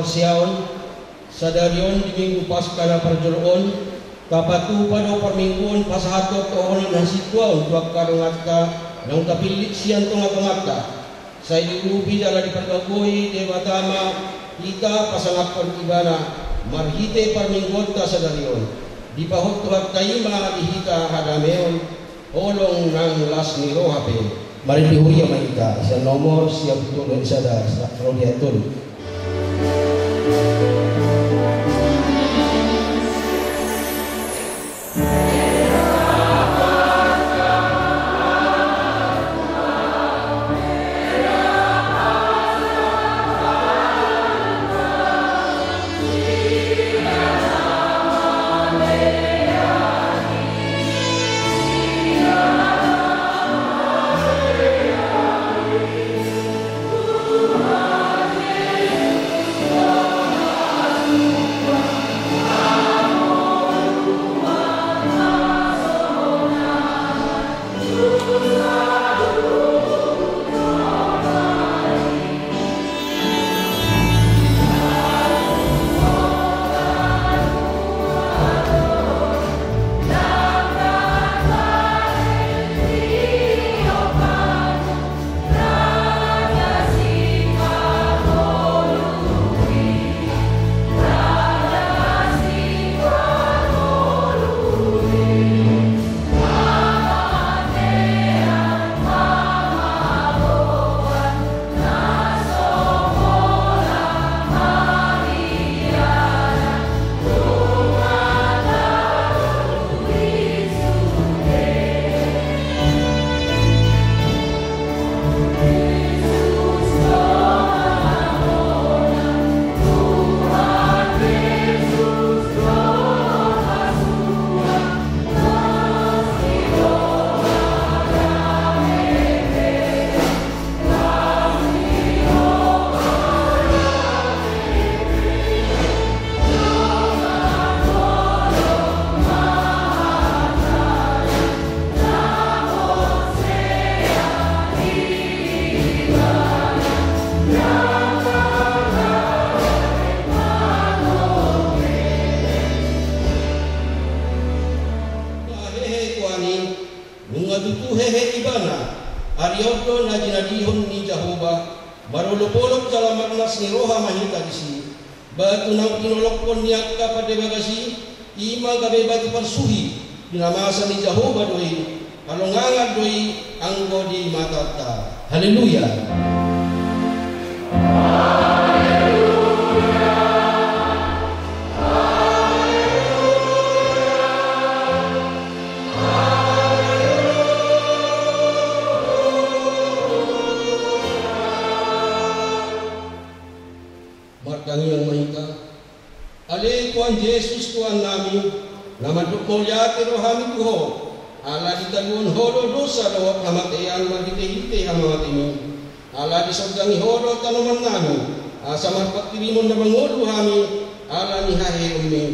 porsiaon sadarion di minggu Paskah na parjoroon kapatu pado permingguan pasahatot ohonan hasitwa untuk karungat ka nang kapilit siyan to nga pangata sa ilubi dala di pagkagoy de matama ita pasangapon ibana marhite parmingguan ta sadarion di pahot tuhat kaima dihita hadameon olong nang las ni rohape mari dihuri maita sa nomor siap tulun sada sa rodiatul. Marulupolok dalam marnas ni roha mahita disi batu nang pinolokon niak pada bagasi ima gabe batu parsuhi dinamasa ni Jehovah doi alongangan doi anggo di matata. Haleluya. Yang mahita ale Tuhan Yesus Tuhan nami nama dukolyate rohami tuho ala ditaluan holo dosa doa kamatayan magite-hite hamatimi ala disabdangi holo tanaman nami asamar patirimon na bangolo hami ala ni hahe umi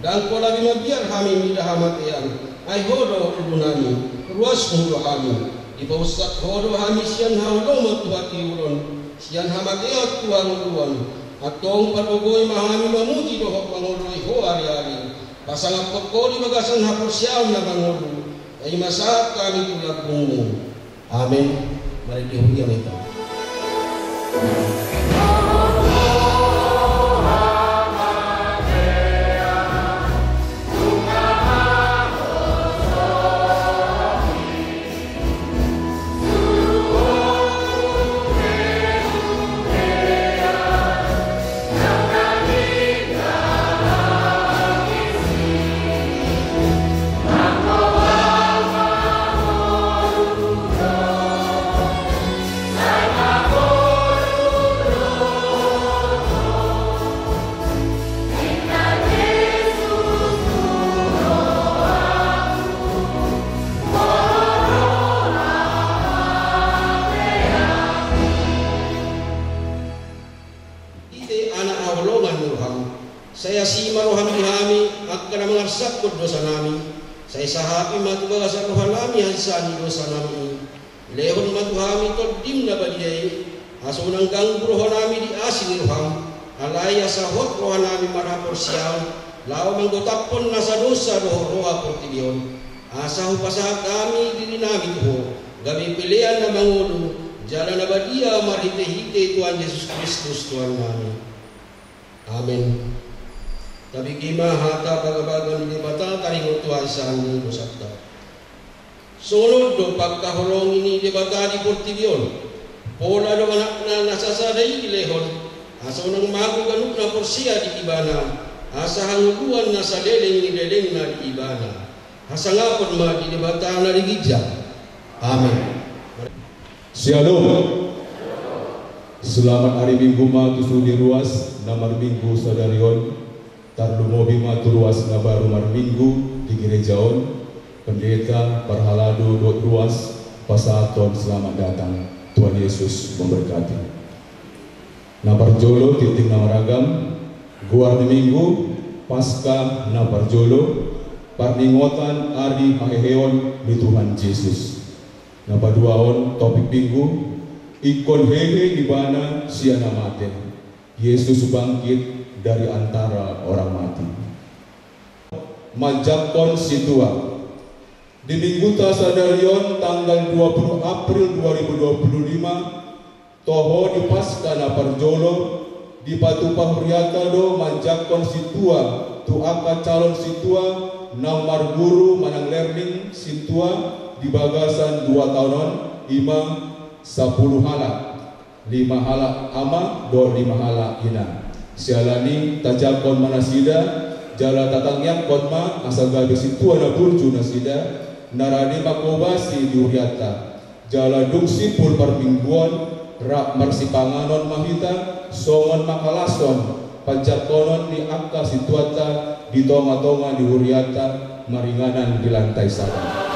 dan kola bimabiar hami mida hamatayan ay holo ulo nami ruas holo hami ipausat holo hami siyan holo matuhati ulon siyan hamatayat tuhan uluan atong parugoy mahami mamuji dohok manguluy ho ari-ari pasangap pagkoli magasan hapusyam na mangulu ay masahat kami tulad mo. Amen. Mari dihugyang ito. Saya si marohami kami akan mengarsak dosa nami. Saya sahabi matu bagasa rohan nami hasani dosa nami. Lehon matu kami todim na badiyai. Asunang kang rohan nami di asin roham. alaya sahot rohanami marhapor siyaon, lao manggotapon nasa dosa roha portibion. Asahu pasahak kami diri nami tuho, gabi pilihan na mangulo, jalan abadia marhite-hite Tuhan Yesus Kristus Tuhan kami. Amin. Tabi kima hata pagabagan ni bata taringo Tuhan sa amin dosakta. Sunod do pagkahulong ini di bata di portibion. Pola do anak na nasasaday ilehon. Asa unang mago ganuk na porsiya di ibana. Asa hanguduan na sa leleng na di ibana. Asa ngapon ma di bata na di gidya. Amin. Shalom. Selamat hari Minggu matusu di ruas namar Minggu sadarion. Tarlumobi matu ruas nabar rumar Minggu di gerejaon. Pendeta Parhalado dot ruas pasaton selamat datang. Tuhan Yesus memberkati. Naparjolo titik namaragam guar di Minggu pasca naparjolo parningotan ari haheheon di Tuhan Yesus. Napaduaon topik Minggu ikon hehe di bana siana maten. Yesus bangkit dari antara orang mati. Majakon situa. Di Minggu Tasadarion tanggal 20 April 2025 toho di pasca naparjolo di Patupa Huriakado manjakon situa tu aka calon situa namar guru manang learning situa di bagasan 2 tahunan 10 halak 5 halak ama do 5 halak ina sialani tajakon manasida jala tatangyak kotma asal gabe situa na burju nasida narani makobasi di Uriata jala dungsi pul permingguan rak marsipanganon mahita songon makalason panjakonon ni akka situata di tonga-tonga di Uriata maringanan di lantai sana.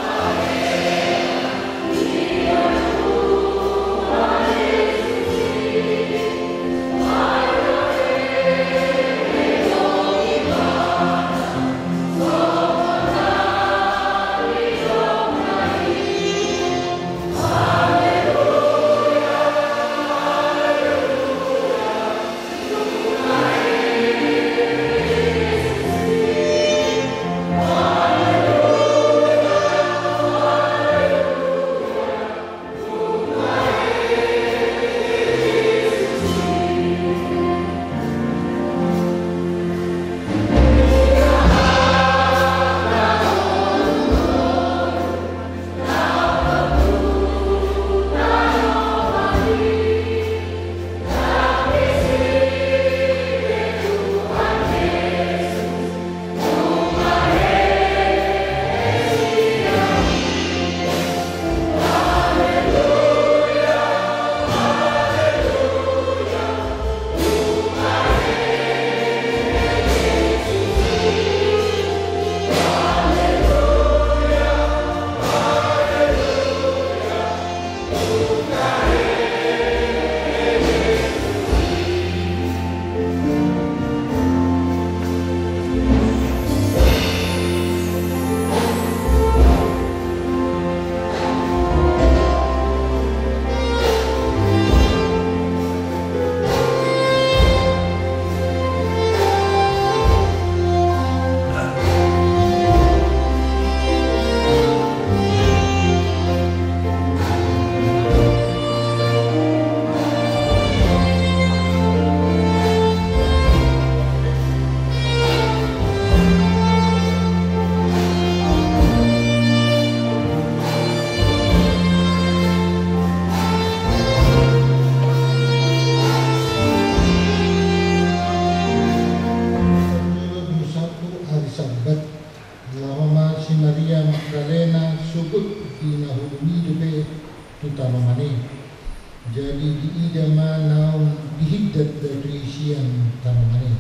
Jadi diidama naun dihiddat dari siang tanamani.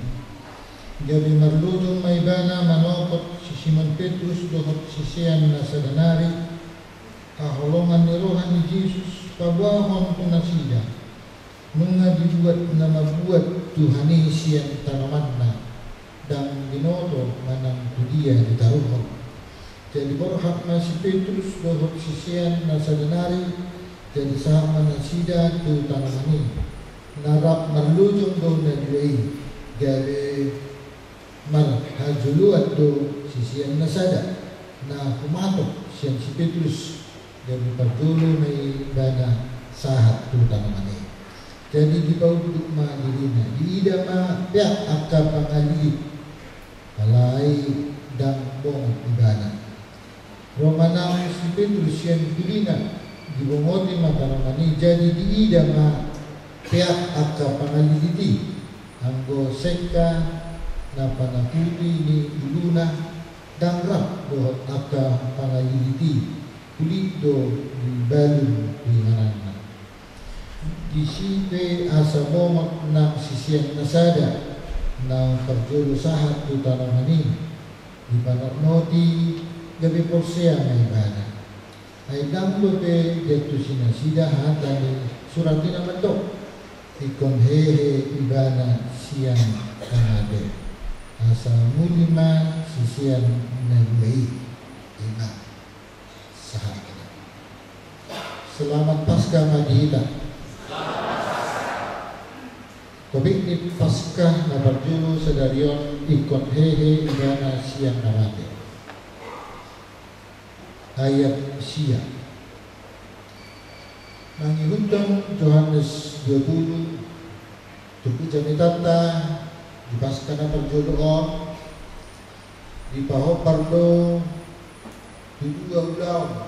Jadi marludong may bana manopot si Simon Petrus dohot sisian na sadanari kaholongan ni Rohan ni Jesus pabahon ko nasida mga dibuat na mabuat Tuhani siang tanaman na dan binoto manang tudia di taruhon. Jadi berhak na si Petrus dohot sisian na sadanari jadi sama nasida tu tanamani narap marlujung do nadway gabi marhajuluat do sisian nasada na kumatok siyan si Petrus gabi parjulo may bana sahat tutang mani. Jadi di bawah duduk madirina di ida ma pihak akar pangali alai dan bong ibana. Romana si Petrus siyan pilina di bongoti makaramani jadi di ida ma pihak akar pangali diti anggo seka na panaputi ni uluna dan rap dohot akar pangali diti kulit do di balun di manana. Di sini asa momak na sisian nasada na parjulo sahat tu tanamani di panarnoti gabi porsea may bana ay damlo pe detu sinasida hatani surati naman do ikon hehe ibana siang kanade asa mulima sisian nagway ima sahat. Selamat Paskah Madinah. Topik ni Paskah na parjulo sa darion ikon hehe ibana siang namate. Ayat siya. Mangihundang Yohanes 20 tuku jamitata di Paskah na parjulo on di pahopardo di dua ulaw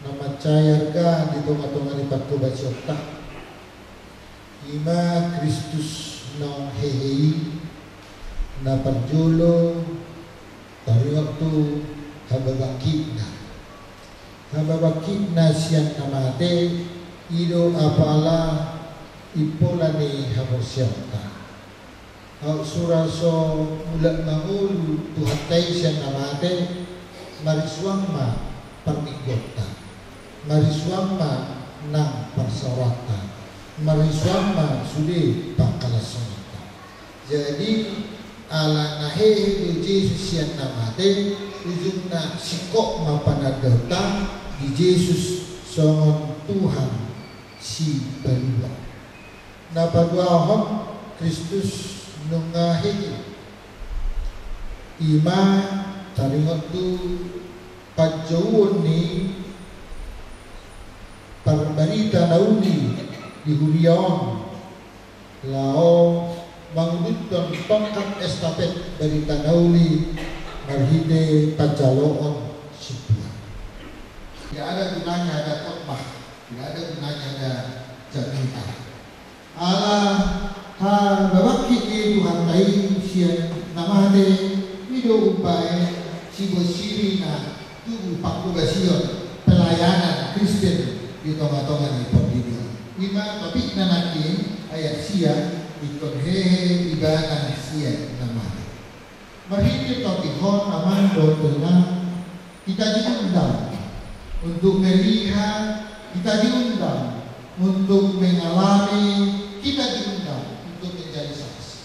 na macayar ka di tunga-tunga ni Patubat Syokta ima Kristus nong heheyi na parjulo tari waktu hababakit na siyang namate ido apala ipolani habosyokta au suraso mulat mangulu tuhatay siyang namate mariswang ma parmigota mariswang ma nang parsawata mariswang ma sudi pakalasonata. Jadi ala nahehe do Jesus yang namate ujung na sikok mapanadota di Jesus songon Tuhan si balua na paduahon Kristus nungahehe ima taringot tu pajauon ni parbarita nauli di Hurion lao mangudutkan tongkat estafet dari Tanauli marhide pacaloon sipua. Tidak ada gunanya ada khotbah, tidak ada gunanya ada cerita. Allah ha babaki Tuhan lain sian namade video upaya sibo sirina tubuh pakubasiyon pelayanan Kristen di tengah-tengah di pembina. Ima topik nanaki ayat siang ikon hehe ibana siang namanya. Berhenti topikon aman doa kita diundang untuk melihat, kita diundang untuk mengalami, kita diundang untuk menjadi saksi.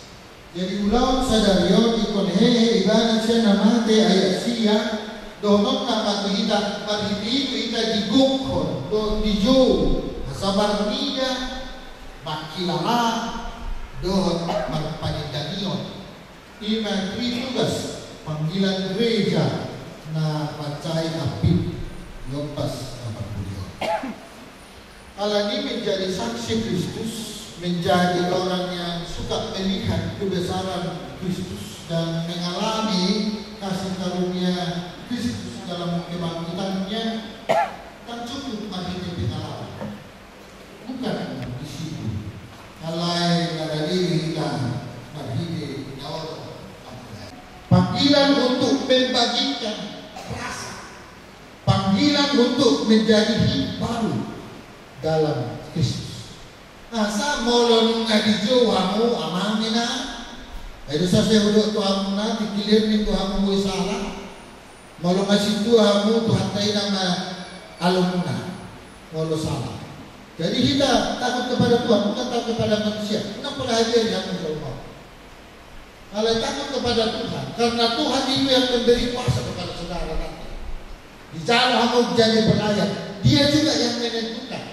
Jadi ulang sadarion ikon hehe ibana siang namanya ayat siang donot nama kita berhenti kita digungkon do dijauh sabar niga makilala dohon magpanitanion ima tugas panggilan gereja na pacay apit yompas apabulyo. Ala ini menjadi saksi Kristus, menjadi orang yang suka melihat kebesaran Kristus dan mengalami kasih karunia Kristus dalam kebangkitannya kan cukup makin pengalaman. Bukan di situ. Alai ada diri kita berhidup jauh. Panggilan untuk membagikan rasa, panggilan untuk menjadi hidup baru dalam Kristus. Asa molon ngadijo hamu amamina. Itu saya udah Tuhan na dikilir ni Tuhan mu salah. Molon ngasih Tuhan mu Tuhan tahu nama alumna. Molon salah. Jadi kita takut kepada Tuhan, bukan takut kepada manusia. Kenapa hadir yang menjauh? Kalau takut kepada Tuhan, karena Tuhan itu yang memberi kuasa kepada saudara nanti. Di jalan kamu jadi pelayan, Dia juga yang menentukan.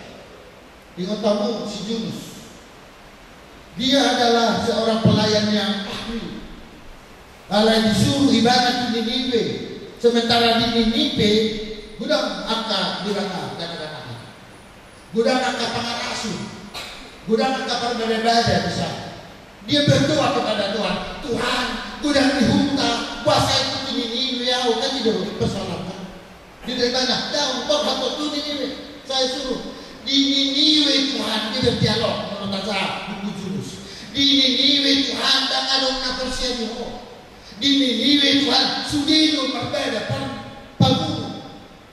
Di otamu si Yunus, Dia adalah seorang pelayan yang ahli. Allah disuruh ibadah di Niniwe, sementara di Niniwe gudang angka dirana dan anak-anak, gudang angka pangarasu, gudang angka berbeda-beda besar. Dia berdoa kepada Tuhan, Tuhan, gudang dihunta, kuasa itu di Niniwe, ya, kan tidak dipersoalkan. Di mana? Daun kok atau tu Niniwe? Saya suruh di Niniwe Tuhan dia berdialog menurut saya buku jurus. Di Niniwe Tuhan dan ada orang persiapan. Di Niniwe Tuhan sudah berbeda pagu.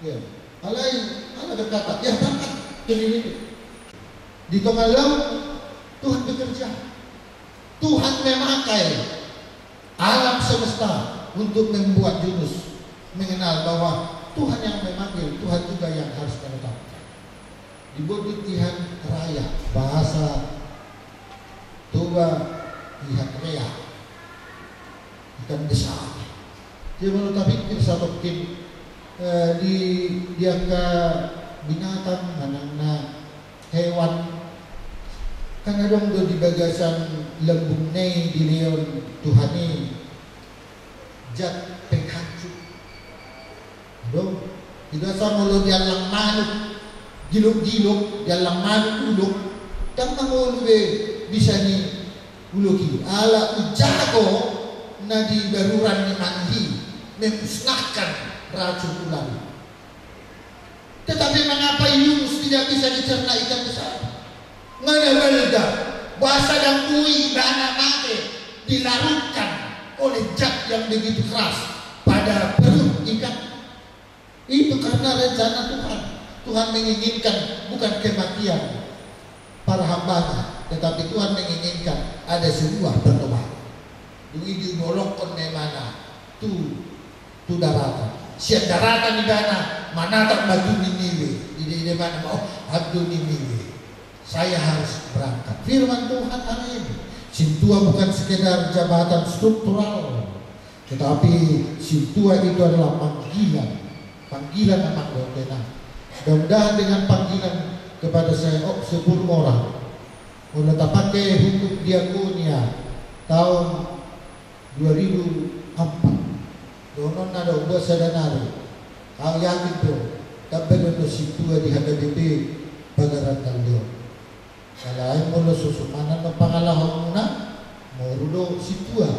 Ya, Allah berkata, ya berangkat ke Niniwe. Di tengah laut Tuhan bekerja. Tuhan memakai alam semesta untuk membuat Yunus mengenal bahwa Tuhan yang memanggil, Tuhan juga yang harus menetapkan. Di Tuhan raya bahasa Toba Ihan Rea ikan besar. Dia menetapkan satu kim di diangka binatang manangna hewan kan adong do di bagasan lembung nei di leon Tuhani jat penghancu dong tidak sama lo di alang manuk giluk-giluk di alang manuk uluk dan mangulu bisa ni uluki ala ujago na di baruran ni mandi memusnahkan racun ular. Tetapi mengapa Yunus tidak bisa dicerna ikan besar? Mana bahasa dan kui bana mate dilarutkan oleh zat yang begitu keras pada perut ikan. Itu karena rencana Tuhan. Tuhan menginginkan bukan kematian para hambanya, tetapi Tuhan menginginkan ada sebuah pertobatan. Duit nolongkon memana tu daratan. Siap daratan di mana tak batu Niniwe. Di mana mau batu Niniwe. Saya harus berangkat. Firman Tuhan hari ini. Sintua bukan sekedar jabatan struktural, tetapi Sintua itu adalah panggilan. Panggilan anak Botena. Mudah-mudahan dengan panggilan kepada saya 10 orang. Udah tak pakai hukum diakonia tahun 2004. Donon ada ubah sadanari. Ang yakin to, tapi doon Sintua di HDBP Bagaran Talyo. Salain mo lo susumanan ng pangalahong muna, maurudo Sintua,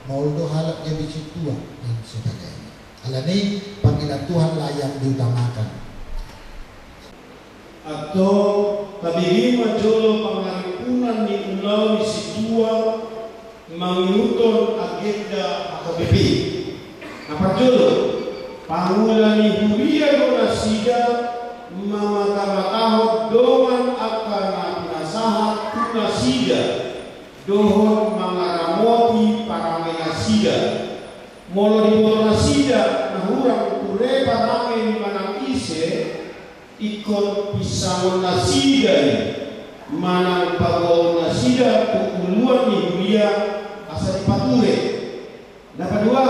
maurudo halak jadi Sintua dan sebagainya. Alam ni panggilan Tuhan lah yang diutamakan. Atau tabihima jolo pangalipunan ni ulau ni Sintua menguton agenda HDBP. Apa jolo? Pangulan ni Huria dona sida mamakamahod doan akan nasahat tuna sida dohon mangaramoti para menasida molo di bona sida nahurang ture parange ni manang ise ikon pisangon nasida manang pagawon nasida tukuluan ni Huria asal pature dapat dua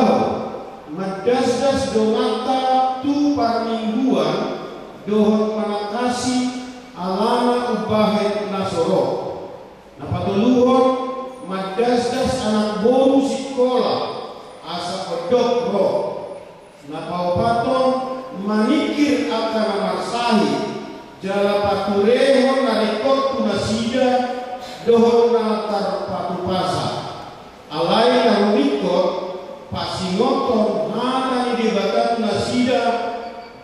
madasdas domata tu parmingguan dohon manakasi alana ubahet nasoro napatuluhon madasdas anak boru sekolah asa pedok roh napaupaton manikir akan marsahi jala paturehon narikot tunasida dohon natar patupasa alai narunikot pasingoton hana di bagat nasida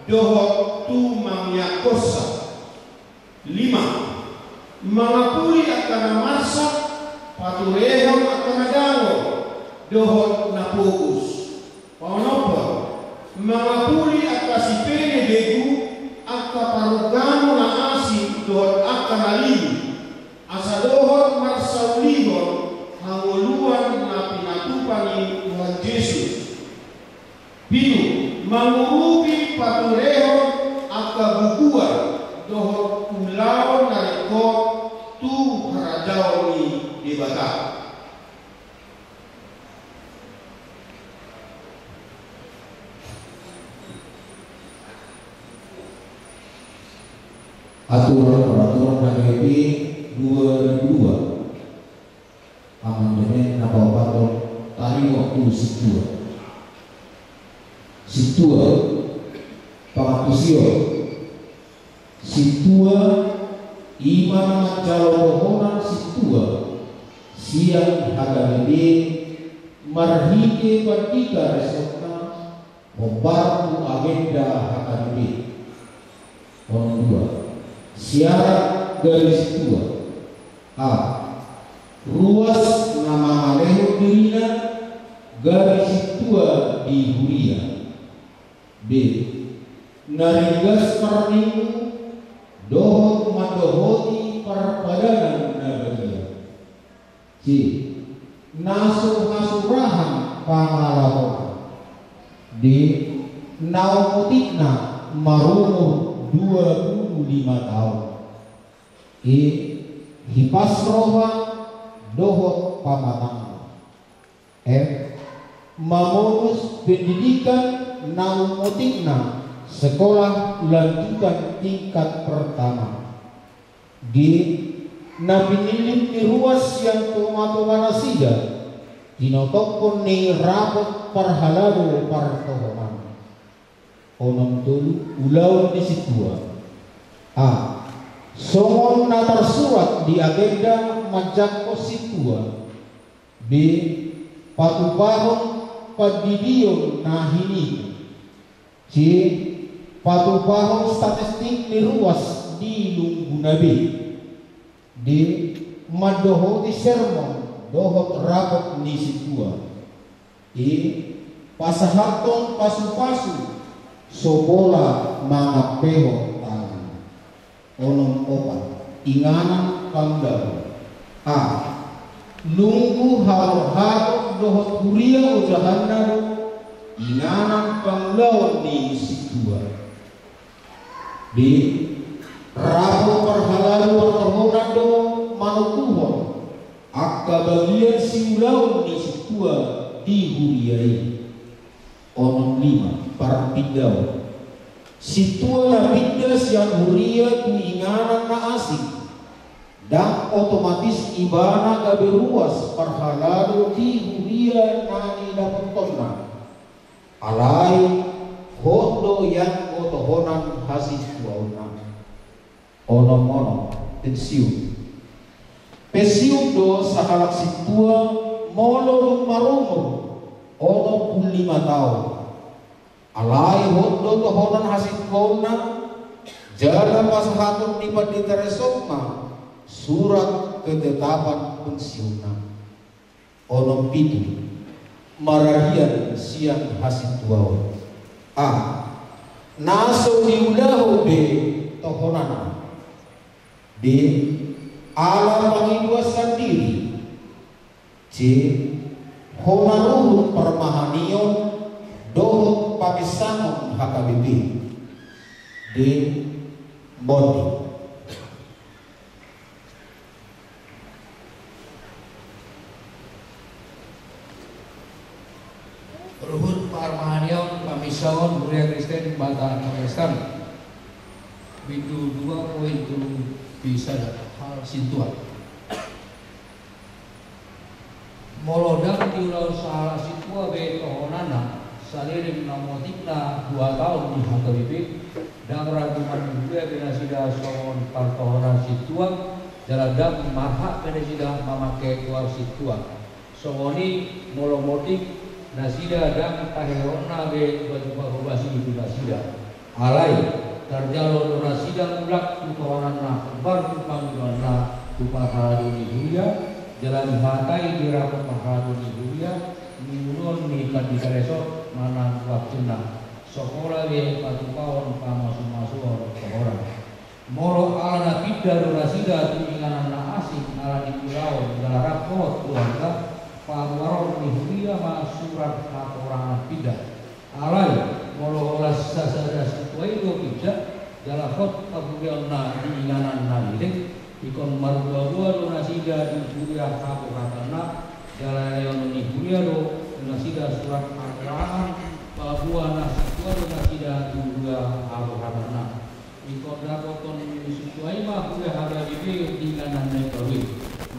dohot tu mangyakosa. 5. Mangapuli akan masa paturehon akan dango dohot napogus. Paunopo mangapuli akan sipene begu akan parugano na asi dohot akan alimi asa dohot marsaulihon hanguluan na pinatupani Tuhan Yesus. Pilu mangurupi paturehon akabubuan dohon ulaon narikot tu harajaoni di bata. Aturan peraturan HDBP 2002 situa pangatusio situa iman calohonan situa siang hagabede marhike patika resokna membantu agenda hagabede. Nomor 2 syarat dari situa A. Ruas nama leho dirina garis situa di huria. B. Narigas perningu dohot madohoti perpadanan nagaria. C. Nasurahan pangalahona. D. Naumotikna marumur 25 tahun. E. Hipasroha dohot pamatang. F. Mamodus pendidikan naumotikna sekolah lanjutan tingkat pertama. G. Napinilim ni ruas yang tomatomana sida dinotokon ni rapot parhalado partohoman. Onom tulu ulaw di situa. A. Songon na tersurat di agenda Majako situa. B. Patupahon padidion nahini. C. Patupahon statistik ni ruas di Lunggunabe. D. Madohoti sermon dohot rapot ni situa. E. Pasahaton pasu-pasu sobola mga peho tangan. Onom opat inganan pangdaw. A. Lunggu haro-haro dohot huria ujahanado inganan pangdaw ni situa. B. Rabo perhalado perhonado manutuhon akka bagian siulaw ni situa di huriai. Onom 5 parpindaw situa na pindas yang huria tu inganan na asing dan otomatis ibana gabe ruas parhalado di huria na nilapuntonna alai hondo yang otohonan hasil tuauna. Onom-onom pensiun do sahalak situa molo marumur 25 tahun. Alai hondo tohonan hasil kona jalan pasahatun nipat di teresokma surat ketetapan pensiunan. Onom pitu marahian siang hasil tuawan. A. Naso diulahu B. Tohonan. D. Ala pangidua sendiri. C. Homaruhun permahanion dohot pabisangon HKBP. D. Bodi. Ruhut parmahanion pamisangon Buria Kristen Bataan Pakistan. Pintu 2.7 bisa hal sintuan. Molodang diulau salah situa be tohonana salirim namotikna 2 tahun di HKBP dan raguman juga benasida songon partohonan situa jaladam marhak benasida memakai keluar situa songoni molomotik nasida dan tahirona be baju-baju itu nasida alai terjalur nasida mulak tutohonana baru panggilanna tupahaluni dunia jalan hatai di rapot pahaluni dunia minun ni kadikaresot mana waktuna sekolah be patupawon pamasuk-masuk orang moro ala pidda nasida tuinganan na asing ala di pulau dalam rapot keluarga pawarong ni dunia ma surat laporan pidda alai moro olah sasada sesuai do pidda dalam rapot kemudian diinganan nalilik ikon marudua-dua do nasida di kuliah kapo katana jalan ni kuliah do nasida surat al-Quran bahwa nasida do nasida kuliah kapo katana ikon dapoton disuai mah kuliah ada di dinganan nepawi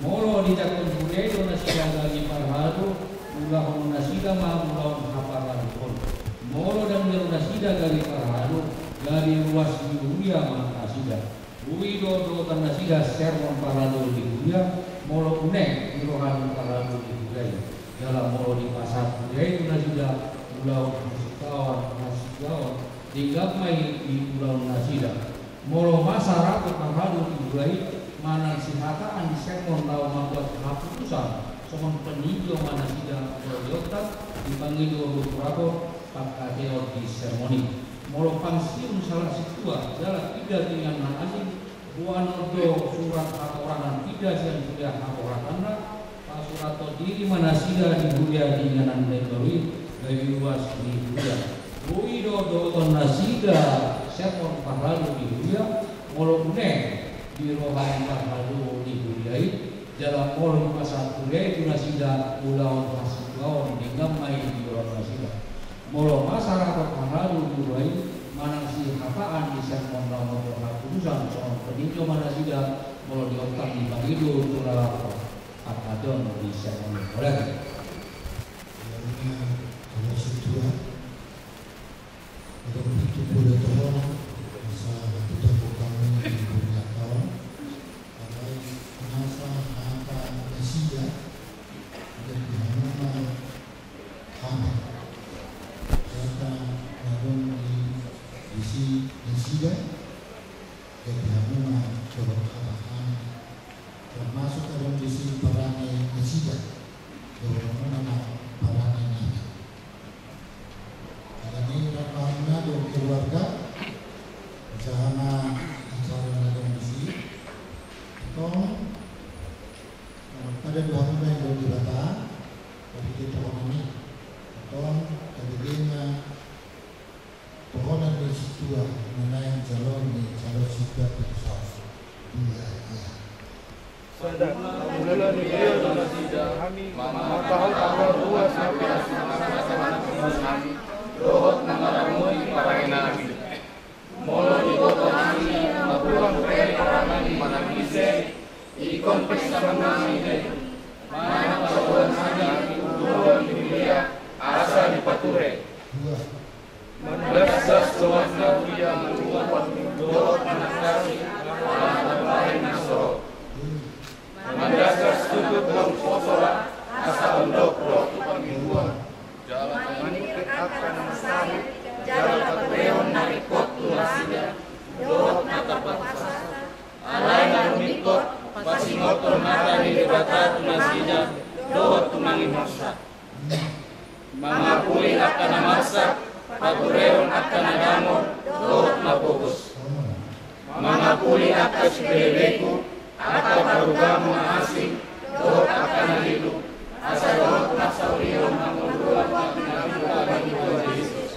molo di takon kuliah do nasida lagi parhado ulah nasida mah mulawan hapalan pun Molo dan Nasida dari Parahadu dari ruas Yuria Nasida. Widodo Nasida Sermon Parahadu di Yuria. Molo Unek di Rohan Parahadu di Yuria. Dalam molo di pasar Yuria Nasida Pulau Nasigawan Tinggamai di Pulau Nasida. Molo masyarakat Parahadu di Yuria. Mana sihataan di Sermon tahu membuat keputusan. Somon peninjau Nasida Proyota dipanggil beberapa pakateo di seremoni. Molo pangsiun salah situa adalah tidak dengan asing. Buanodo surat atoran tidak yang sudah atoran anda. Surat diri Nasida di Budia dengan Andai dari luas di Budia. Widodo Nasida Sermon Parahadu di Budia. Molo Une di Rohan Parahadu di Budia. Dalam molo pasar kuliah itu Nasida Pulau Nasigawan Tinggamai di Pulau Nasida. Molo masyarakat Parahadu diurai manang si hafaan di sermon nomor keputusan soal peninjau Nasida molo diotak di Pangido Surah Akadon di sermon oleh. Kalau situa ada begitu boleh tolong bisa kita bukan di dunia kawan. Masa apa Nasida dari mana Hamid serta namun di si Nasida dari mana keberkataan termasuk dalam di si Parane Nasida dari mana Parane Nabi. Karena ini rahmatnya dari keluarga bersama acara dalam di si ada dua hal yang belum dibaca dari kita ini kemudian pohonan di situ mengenai calon situ besar Bulan dia dalam tidak kami memahami tanggal 2 sampai 9 kami dohot namaramui para nabi molo di kota kami mapulang kere karangan manangise ikon pesta kami mana kawan saja tujuan dunia asa di pature mendasar suasana dia membuat dohot manakasi ala lain nasro mandasar sudut bang posora asa ondok roh panggiluan jalan manik akan masari jalan patreon narikot Nasida dohot nata pasasa alai narumikot pasimotor nata di debata Nasida dohot tumangi masa mangapuli akan masa patreon akan adamor dohot mapogus mangapuli akan sebelebeku atau parugamu asing dohot akan hidup asa dohot nasaurion manguluan bagi Yesus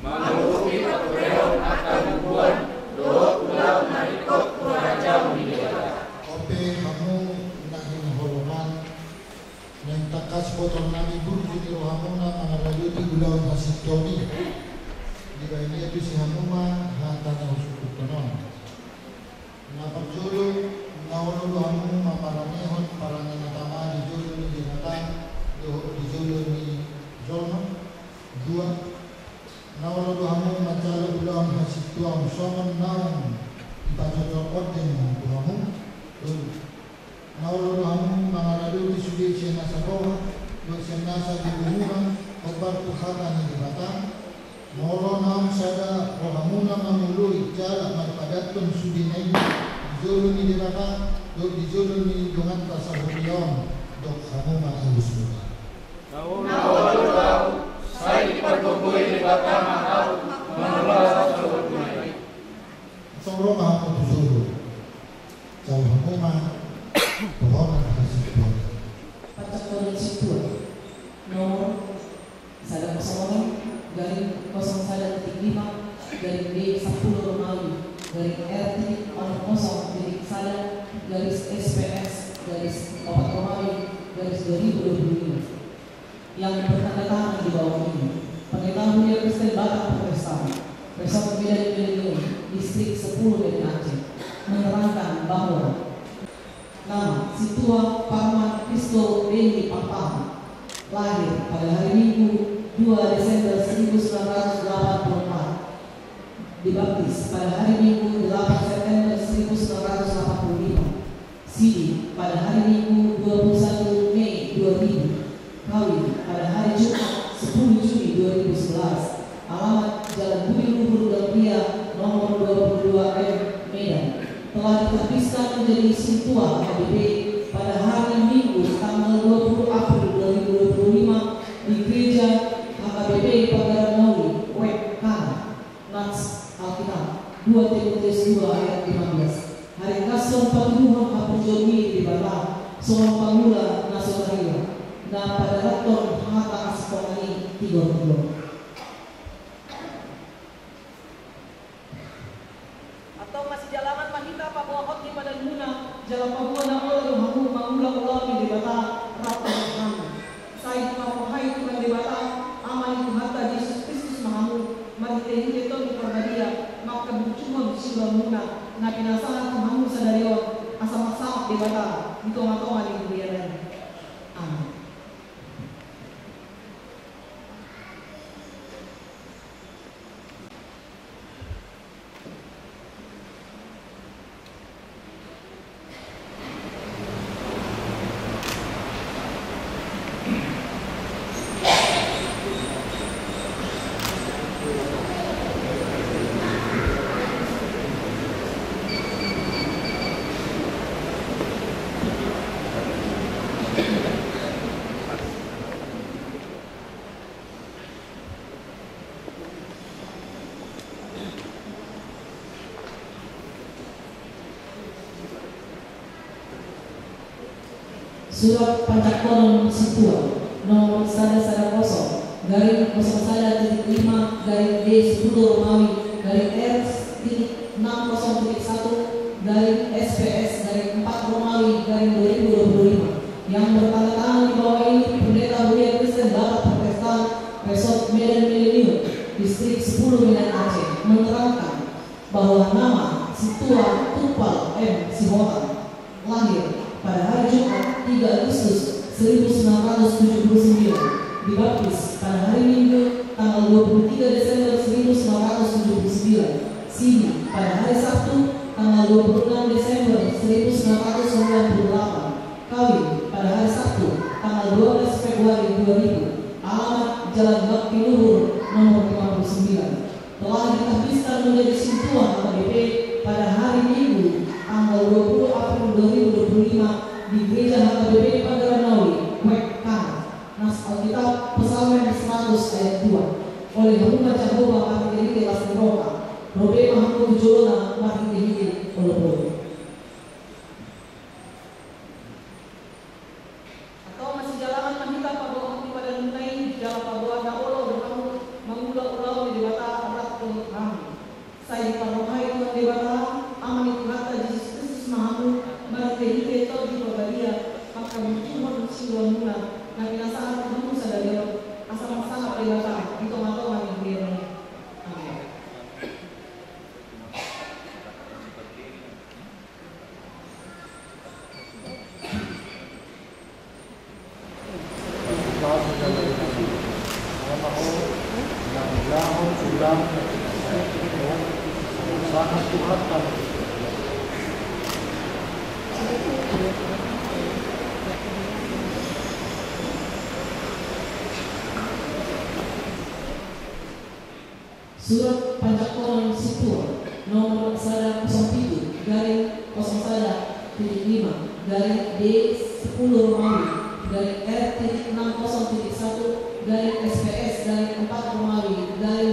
manguluki patreon akan hubungan dohot ulang narikot raja unidera ope kamu nahin holoman yang takas botol nami burju di rohamuna mangarayu di gulau nasitoni di bayi itu si hamuma hantana usukut konon na perjulu naulu hamu maparanehon paranenatama di julu di natang di julu di zono dua naulu hamu macalo ulang hasituang somon naung ipacocor orden hamu naulu hamu mangaradu di sudi sienasa bawah sienasa di bumuran obat tuhakan di batang molo naung sada rohamuna mamului jala marpadatun sudi naik dijoluni di batang dijoluni dengan tasahurion dok hamuma alusuna naulu saya dipergoboi di batang mahal menolak seluruh dunia Soro maha kutuzuru jauh hamuma pohonan hasil Pacaktoran situa nomor 101 dari 01.5 dari B10 Romawi dari RT 0.1 garis SPS garis 4 Romawi garis 2025 yang bertanda tangan di bawah ini. Pengetahuan William Kristen Batak Prestasi Bersama Pemilihan Distrik 10 dari Aceh menerangkan bahwa nama Situa Parman Kristo Dendi Pampang lahir pada hari Minggu 2 Desember 1984. Dibaptis pada hari Minggu 8 September 1985. Sidi pada hari Minggu 21 Mei 2000. Kawin pada hari Jumat 10 Juni 2011. Alamat Jalan Bumi Luhur Gambia nomor 22M Medan. Telah ditahbiskan menjadi Sintua HBP pada hari Minggu tanggal 20 April 2025 di Gereja HKBP Pagaranan Nawi, Web Kanan, Nats Alkitab 2 Timotius 2 ayat 15. Hari Kasong Panguluhan Kapujoni di Batam, Soal Pangula Nasonaria, dan pada Raton Hata Aspongani 3. Atau masih jalanan mahita pabuahot di Badan Muna, jalan Papua na orang hamu mangulang-ulang di Batam, Raton Hamu. Saya pamuhay Tuhan di Batam, aman itu hata Yesus Kristus mahamu, maritehin ito di Korbadia, makabucumon siwa muna, na pinasahan kumamu sa dalion, asama-sama di Batam, ito matongan di Buyanan. Amen. Surat Pancakonon Situa nomor 110 garing 01.5 garing D10 Romawi garing R.60.1 garing SPS garing 4 Romawi garing 2025 yang bertanda tangan di bawah ini Pendeta William Kristen Bapak Protestan Resort Medan Millennium Distrik 10 Medan Aceh menerangkan bahwa nama Situa Tupal M. Sihotan lahir pada hari Jumat 3 Agustus 1979, dibaptis pada hari Minggu tanggal 23 Desember 1979, sini pada hari Sabtu tanggal 26 Desember 1998, kawin pada hari Sabtu tanggal 12 Februari 2000, alamat Jalan Bakti Luhur nomor 59, telah ditahbiskan menjadi Sintua HKBP pada hari Minggu tanggal 20 April 2025 di Gereja HKBP Pagaranan Nawi, Web Kanan, Nas Alkitab Pesalmen 100 ayat 2 oleh Hamba Cahoba Mahitihite Lastroka, Robe Mahamud Jolona Mahitihite Olopolo. Atau masih jalanan mahita pabuahot di Badan Munai, jalan Pabuah na Olo dan kamu mengulang-ulang di Batam, Raton Hamu. Saya pamuhay Tuhan di Batam, aman itu hata Yesus Kristus mahamu, maritehin ito di Korbadia, makabucumon siwa muna, na pinasahan kumamu sa dalion, asama-sama di Batam, ito matongan yung biyernes. Amen. Surat Pancakonon Situa nomor 107 garing 01.5 garing D10 Romawi garing R.60.1 garing SPS garing 4 Romawi garing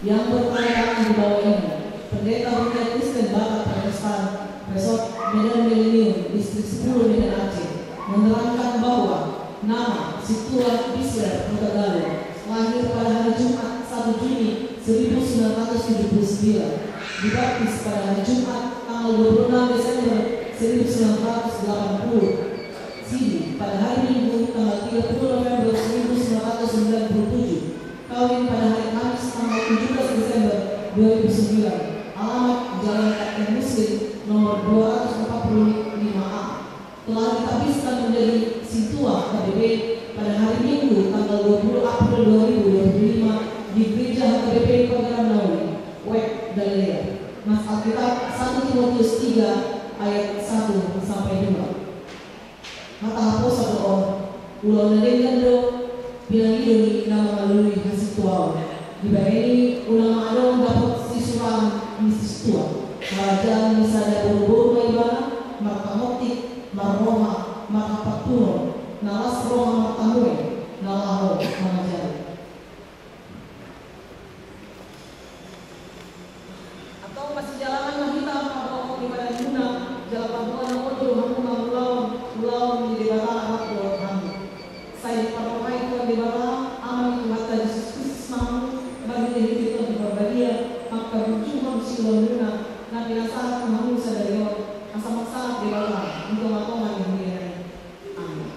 2025 yang bertanda tangan di bawah ini Pendeta William Kristen Bapak Protestan Resort Medan Millennium Distrik 10 Medan Aceh menerangkan bahwa nama Situa Bisler Mutagalu lahir pada hari Jumat 1 Juni 1979, dibaptis pada hari Jumat tanggal 26 Desember 1980, sini pada hari Minggu tanggal 30 November 1997, kawin pada hari Kamis tanggal 17 Desember 2009, alamat Jalan Kapten Muslim nomor 245A, telah ditahbiskan menjadi Sintua HKBP pada hari Minggu tanggal 20 April 2025 di Gereja HKBP Pangeran Naui, Wek Galilea. Mas Alkitab 1 Timotius 3 ayat 1 sampai 2. Mata hapus satu ulang nengen do bilang ini nama melalui hasil tua. Di bawah ini ulang adong dapat sisuran misi tua. Kerajaan misalnya buru-buru maibana, marka motik, marroha, marka patuno, nalas roha martamue, nalaho mengajari. Atau masih jalanan mahita pada ibadah guna, jalan paduan odo hampungan ulang di debata anak buat kami. Saya parokai Tuhan debata, aman kata Yesus Kristus mau bagi diri kita di berbahagia, maka berjumpa siluan guna. Nah, binasa kemahu sadari asa maksa dewasa untuk matongan yang dia. Amin.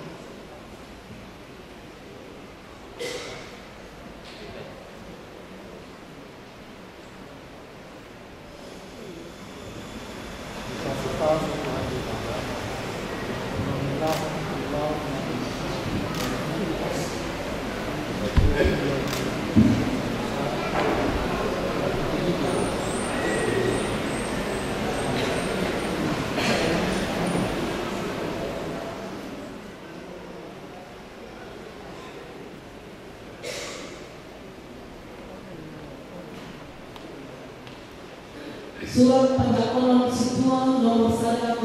Surat Pendakwaan Situan nomor 107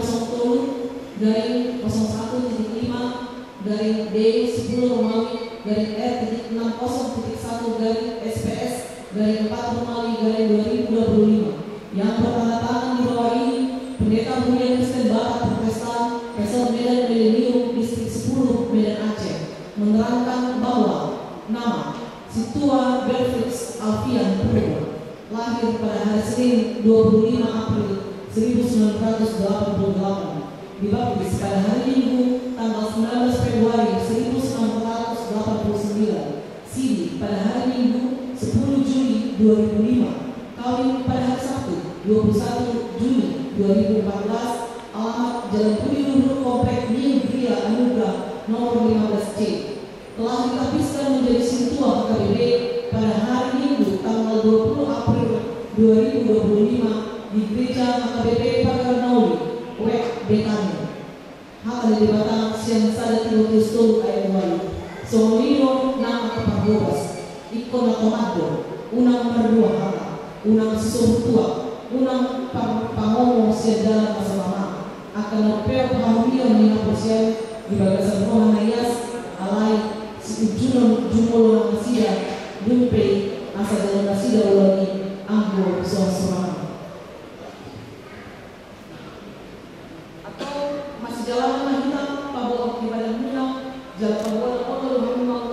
dari 01.5 dari D10 Romawi dari R.60.1 dari SPS dari 4 Romawi dari 2025 yang bertanda tangan di bawah ini Pendeta Mulia Kristen Barat Protestan Pesel Medan Milenium Distrik 10 Medan Aceh menerangkan bahwa nama Situa Belfix Alfian Purwo lahir pada hari Senin 25 April 1988, dibaptis pada hari Minggu tanggal 19 Februari 1989, sidi pada hari Minggu 10 Juli 2005, kawin pada hari Sabtu 21 Juni 2014, alamat Jalan Budi Luhur Komplek New Gria Anugrah nomor 15C, telah ditabiskan menjadi Sintua HKBP pada hari Minggu tanggal 20 April 2025 di Gereja HKBP Pangeran Naui, Wek Betania. Hak ada di batang siang sada Timotius Tolu ayat 2. Somino nama kepargobas, ikon atomado, unang merdua hata, unang susuh tua, unang pangomo siadala masalama, akan nopeo pahamulian nina posien di bagasan rohan ayas, alai si ujunon jumolo nasida, dumpe asa dalam nasida ulani anggo suara-suara. Atau masih jalan mahita pabok ibadah guna, jalan paduan odo hampungan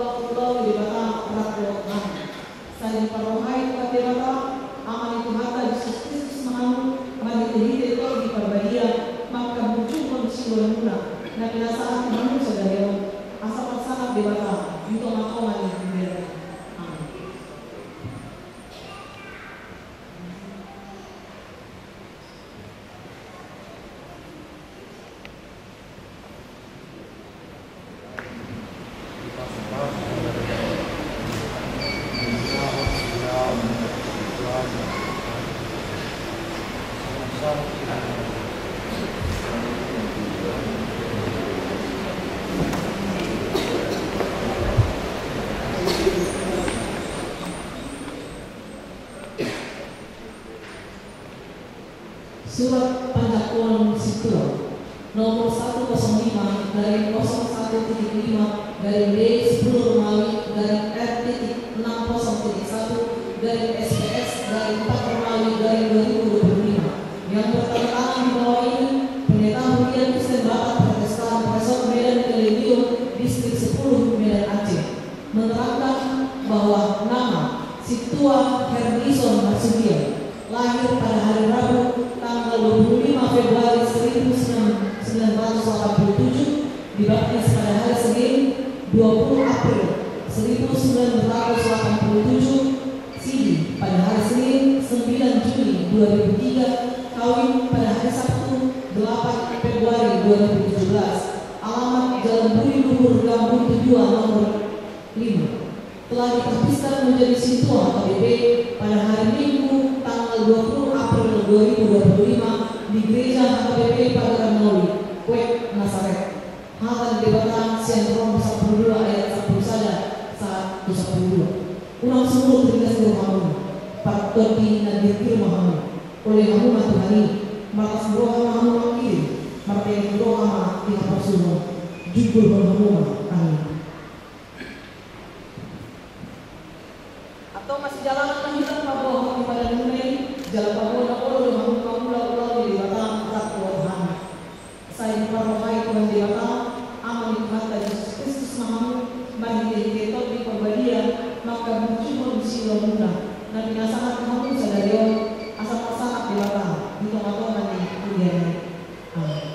di debata anak buat kami. Saya parokai Tuhan debata, aman itu mata Yesus Kristus mau bagi diri itu di berbahagia, maka berjumpa siluan guna. Nah, binasa manusia dari asal sangat debata untuk matongan yang berbeda. Surat Pendakwaan Situan nomor 105 dari 01.5 dari D10 Romawi dari R.60.1 dari SPS dari 4 Romawi dari 2025 yang bertanda tangan di bawah ini Pendeta Mulia Kristen Barat Protestan Pesel Medan Milenium Distrik 10 Medan Aceh menerangkan bahwa nama Situa Hernison Masudia lahir pada hari Rabu tanggal 25 Februari 1987, dibaptis pada hari Senin 20 April 1987, sidi pada hari Senin 9 Juni 2003, kawin pada hari Sabtu 8 Februari 2017, alamat Jalan Budi Luhur Gambut Tujuan nomor 5, telah diterpiskan menjadi Sintua HKBP pada hari Minggu tanggal 20 April 2025 di Gereja HKBP Padaran Ngawi, Kuek, Nazaret. Hal dibatan Sian Rom 12 ayat 1 saja saat 12. Ulang 10 13 Muhammad, Pak Todi Nadir Muhammad, oleh Muhammad Tuhani, Markas Beroha Muhammad Makiri, Markas Beroha di Kapal Sunnah, Jubul Muhammad, amin. Atau masih jalanan menghilang Papua kepada Munai, jalan Papua dan Olo Muhammad di Batam, Ratuhan. Saya dipermahai Tuhan di Batam, aman di Tuhan Yesus Kristus Muhammad, bagi diketok di perbadian, maka berjumpa di sila muda. Nabi nasangat Muhammad sadario, asal-asangat di Batam, di tengah-tengah di kuliah. Amin.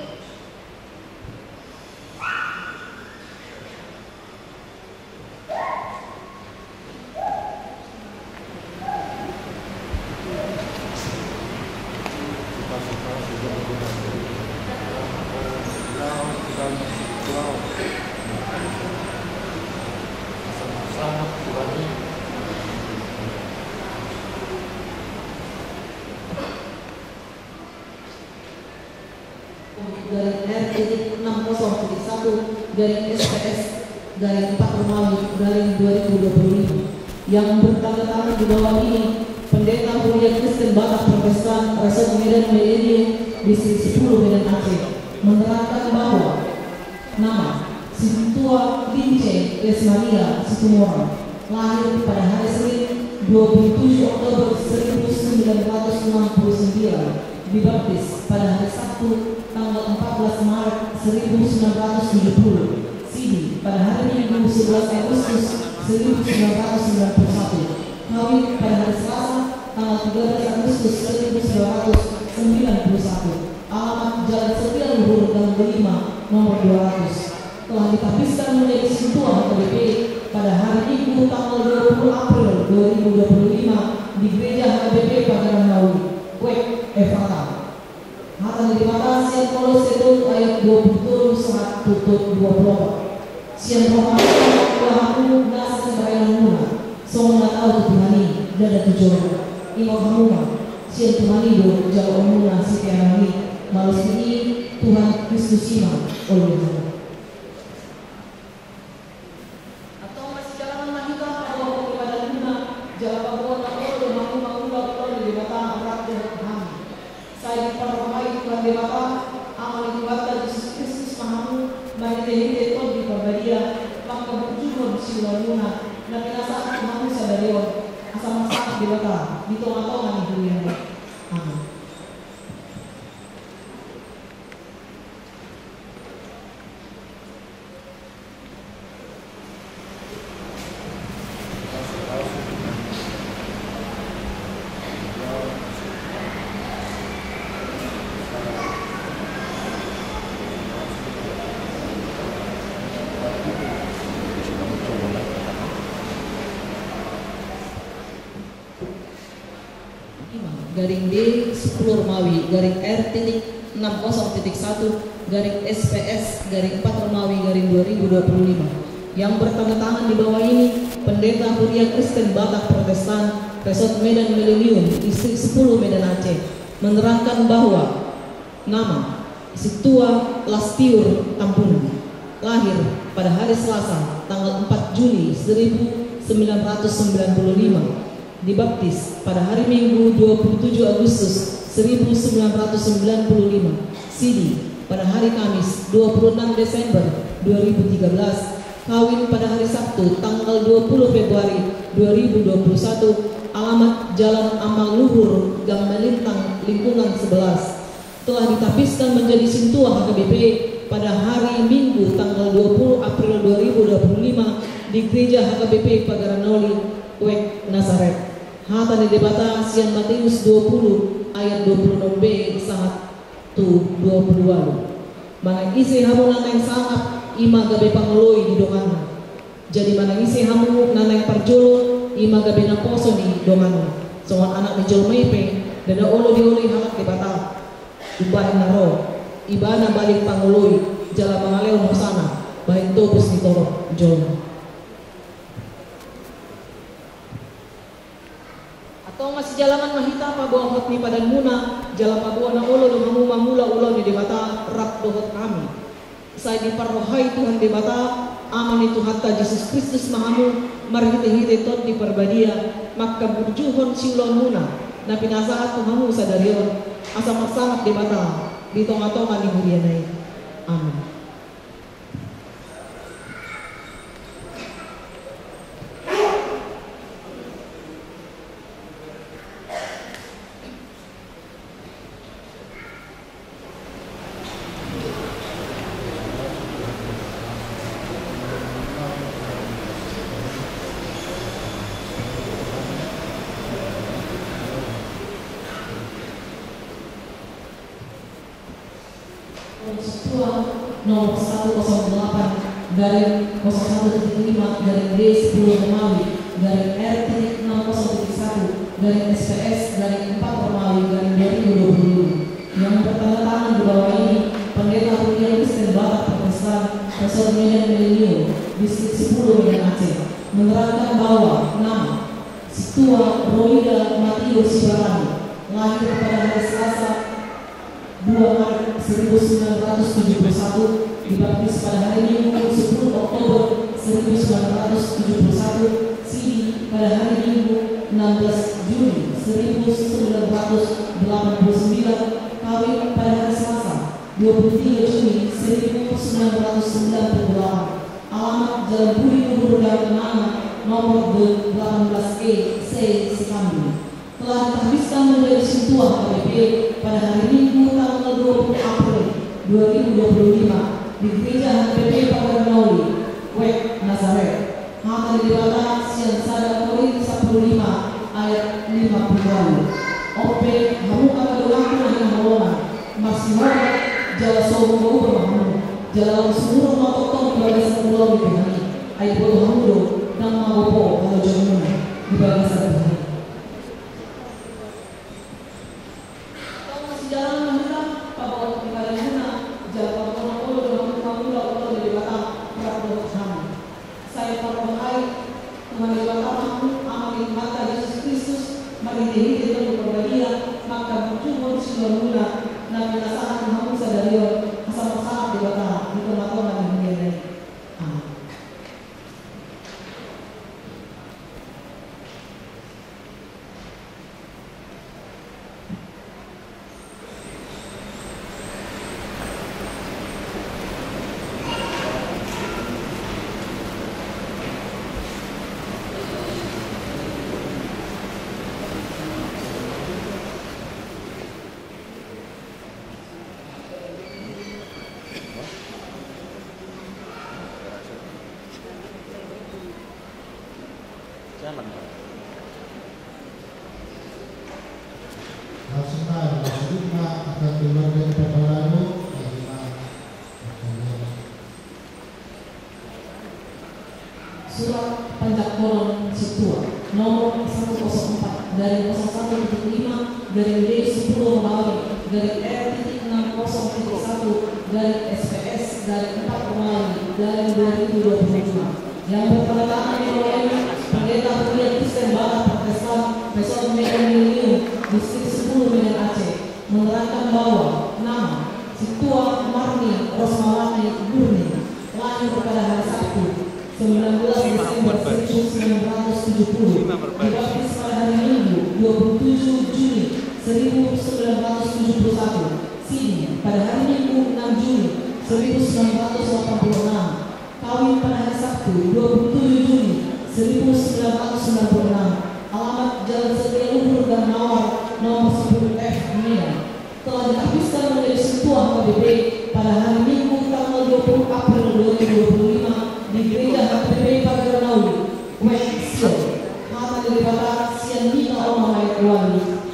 Garing R.60.1 garing SPS garing 4 Romawi garing 2025 yang bertanda tangan di bawah ini Pendeta Hurian Kristen Batak Protestan Resort Medan Milenium Distrik 10 Medan Aceh menerangkan bahwa nama Sintua Lince Lesmania Situmorang lahir pada hari Senin 27 Oktober 1969 dibaptis pada hari Sabtu tanggal 14 Maret 1970, Sidi pada hari Minggu 11 Agustus 1991, kawin pada hari Selasa tanggal 13 Agustus 1991, alamat Jalan Setia Luhur Gang 5 nomor 200, telah ditappiskan menjadi Sintua HKBP pada hari Minggu tanggal 20 April 2025 di Gereja HKBP Padaran Ngawi, Kuek, Efrata. Hatan dibata Sian Kolose ayat 20 surat tutup 24. Sian Rohani Tuhanmu nasa sembahyang muna, songa tahu Tuhani dada tujuan. Imam Hamuma Sian Tuhani do jauh muna setiap hari malas ini Tuhan Kristus Ima oleh Allah. Atau masih jalanan mahita kalau kepada Luna, jalan Papua dan Olo Muhammad di Batam, Ratuhan. Saya dipermahai Tuhan di Batam, amal ibadah Yesus Kristus Mahamu, bagi diri itu di perbadian, maka berjumpa di sila Luna, dan binasa Mahamu sadario, asal masak di Batam, di tengah-tengah di dunia. Amin. Garing D 10 Romawi garing R.60.1 garing SPS garing 4 Romawi garing 2025 yang bertanda tangan di bawah ini Pendeta Hurian Kristen Batak Protestan Resort Medan Milenium Distrik 10 Medan Aceh menerangkan bahwa nama Sintua Lastiur Tampunan lahir pada hari Selasa tanggal 4 Juli 1995 dibaptis pada hari Minggu 27 Agustus 1995, Sidi pada hari Kamis 26 Desember 2013, kawin pada hari Sabtu tanggal 20 Februari 2021, alamat Jalan Amal Luhur Gang Melintang Lingkungan 11, telah ditappiskan menjadi Sintua HKBP pada hari Minggu tanggal 20 April 2025 di Gereja HKBP Pagaranoli, Kuek, Nazaret. Hatan dibata Sian Matius 20 ayat 26b saat tu 20 mana isi hamu naneng sangat ima gabe pangloi di dongana. Jadi mana isi hamu naneng parjolo ima gabe na poso di dongana. Soal anak di jolmeipe dada olo dioli halat dibata ubah naro ibana balik pangloi Jalan Mangaleo Hosana, baik Tobus di Torok, John. Atau masih jalanan mahita pabuang hotni padan muna, jalan pabuan na ulo lumamu mamula ulo ni debata rak dohot kami. Saya diparrohai Tuhan debata, aman itu hatta Yesus Kristus mahamu, marhite-hite tot di perbadia, maka berjuhon siulon muna, na pinasaat Tuhanmu sadarion, asa maksangat debata, ditong-atongan ni Hurianay. Amin. Nomor 108 dari 0175 dari D10 Romawi dari R.6031 dari SPS dari 4 Romawi dari 2020 yang bertanda tangan di bawah ini Pendeta Hurian Kristen Batak Protestan Pastor Medan Melinio Distrik 10 Medan Aceh menerangkan bahwa nama Situa Roida Matio Sibarani lahir pada hari Selasa 2 Maret 1971 dibaptis pada hari Minggu 10 Oktober 1971, Sidi pada hari Minggu 16 Juni 1989, kawin pada hari Selasa 23 Juni 1998, alamat Jalan Budi Luhur dan Nama nomor 18E C Sekambi. Telah dihabiskan menjadi Sintua KBP pada hari Minggu tanggal 20 April 2025 di Gereja HPP Pagaranauli, Wek Nazaret. Hal dibata siang sada Korintus 15 ayat 50. OP hamuka kadulaku dengan hawana masih moga jala sobo bau bermahamu jala seluruh matotong di bagian pulau di Bihani ayat bodoh hamudo dan magopo kalau jomuna di bagian Bihani. Jalan mahita pabawa di Palembuna, jalan pabawa ulo dengan mamula ulo dari Batam, Prabowo Ham. Saya parahai Tuhan di Batam, amalin mata Yesus Kristus, marihih di dalam perbadia, maka berjumpa siluan mula, nabi nasahan Tuhanmu sadarion, asal-asal di Batam, di tempat-tempat yang mengenai. Amin. Surat Panjak-Koron Situa nomor 104 dari 0175 dari D10 Romawi dari R.60.1 dari SPS dari 4 Romawi dari 2025 yang bertanda tangan oleh Pendeta Hurian Kristen Batak Protestan Pastor Medan Melinio Distrik 10 Medan Aceh menerangkan bahwa nama Situa Marni Rosmawati Gurni lahir pada hari Sabtu 19 Desember 1970 dibaptis pada hari Minggu 27 Juni 1971, Sidi pada hari Minggu 6 Juni 1986, kawin pada hari Sabtu 27 Juni 1996, alamat Jalan Setia Luhur dan Mawar nomor 10F Medan. Telah dihabiskan menjadi Sintua KBP pada hari Minggu tanggal 20 April 2025 di Gereja HPP Pagaranauli, Wek Sil. Hata dibata siang nina oma ayat wali.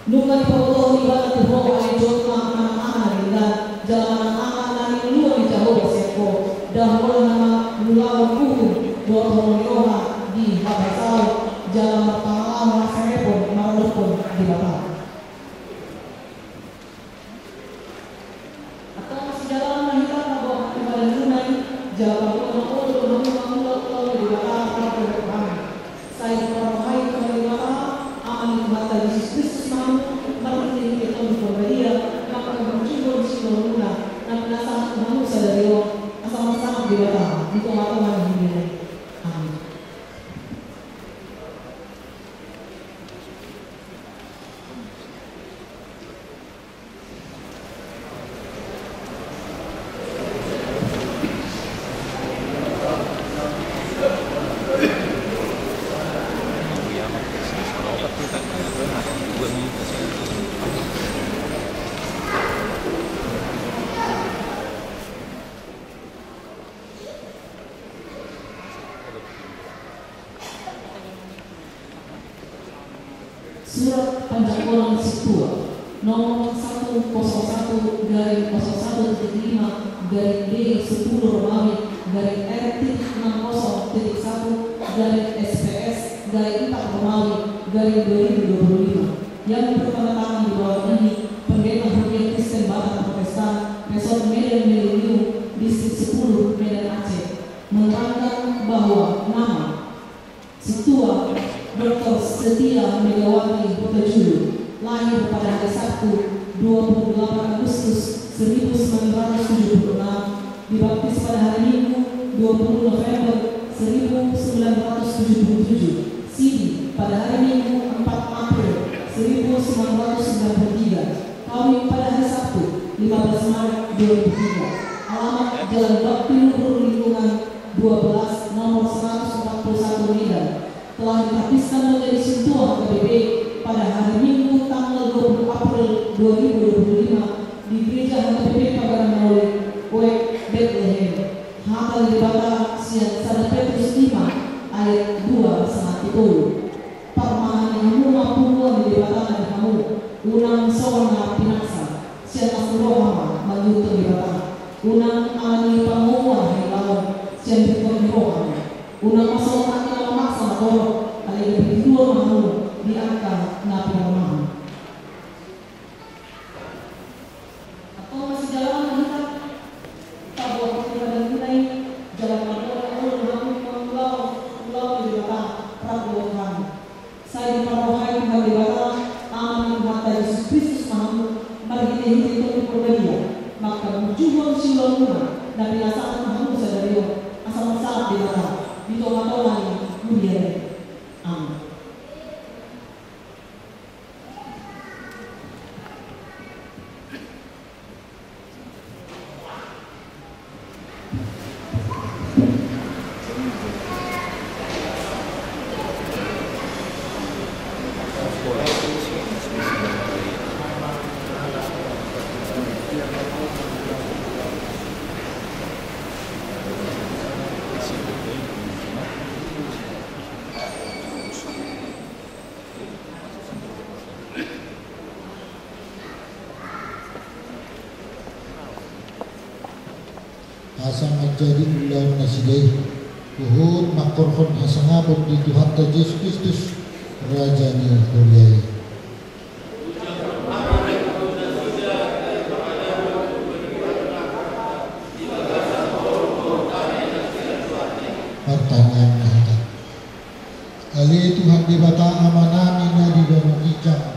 Nungan pautoh di bala tuho ayat jotma anak-anak dan jalan anak-anak nani luar di Jahoba Seko dan mulai nama mulawan kuhun buat honoroha di Habasau jalan pertama Serepon Marlupon di Batam. Atau masih jalan mahita bahwa Jalan Pabuana Olo Hamu di Bata Prabu Tuhan. Saya Parohai Tuhan di Bata aman Bata Yesus Kristus Mahu marti kita berbahagia maka berjubel sinuluna dan penasaran Tuhan sadariyo asal-asal di Bata di Tuhan ini. Amin. Surat Panjang Situa nomor 101/01/D10 Romawi/R.60.1/SPS/4 Romawi/2025 yang bertanda di bawah ini Pendeta Hurian Kristen Batak Protestan Resort Medan Milenium Distrik 10 Medan Aceh menerangkan bahwa nama Situa Dr. Setia Megawati Hutajulu lahir pada hari Sabtu 28 Agustus 1976, dibaptis pada hari Minggu 20 November 1977, sidi pada hari Minggu 4 April 1993, kawin pada hari Sabtu 15 Maret 2003, alamat Jalan Bakti Luhur Lingkungan 12 nomor 141 Medan, telah dibaptiskan menjadi Sintua HKBP pada hari Minggu tanggal 20 April 2025 di Gereja HKBP Pagaran Maulid, Wek, Bethlehem. Hakal di Bata Sian Sada Petrus 5 ayat 2 sangat betul. Parmahan yang rumah punggung di Bata dan kamu unang sona pinaksa sian asrohama menyutur di Bata unang ani panguah hilang sian bikon rohama unang masona kita memaksa matoro kali lebih dua mahu diangkat nabi mahu atau masih jalan kita tak buat kita nilai jalan pulau di Bata Prabu Tuhan. Saya diparohai Tuhan di Bata aman Tuhan Yesus Kristus Mahu mari kita hidup berbeda maka berjuang silonguna dan binasakan Tuhan sadariyo asal masalah di Bata di tolak-tolak mulia. Amin. Asam menjadi ulang nasidai uhur makorhon asangabot di Tuhan Yesus Kristus Raja ni Kuliai. Pertanyaan kita Ali Tuhan di Bata amanami na di dalam ijang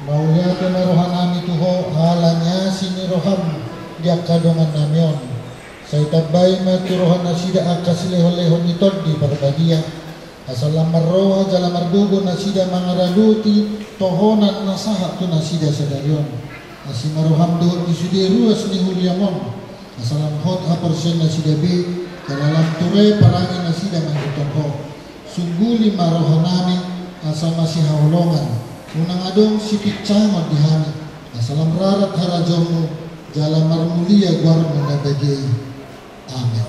maulia kemarohanami tuho halanya sini roham dia kadongan namion saya tabay maturohan na sida akas leho-leho nitod di parbadia asalam marroha jala mardugo na sida mangaraduti tohonan na saha tu na sida sadarion asimaroham dohot di sudi ruas ni huliamon asalam hot hapersen na sida be kalalam ture parangin na sida mangguton ho sungguli marohanami asal masih haulongan unang adong sipit camot dihani asalam rarat harajomu jala marmulia guar menabagay. Amin.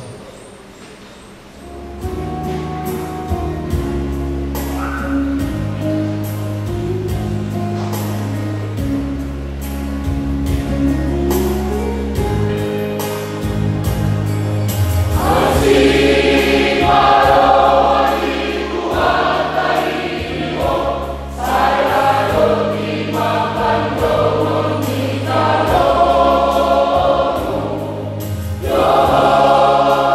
Oh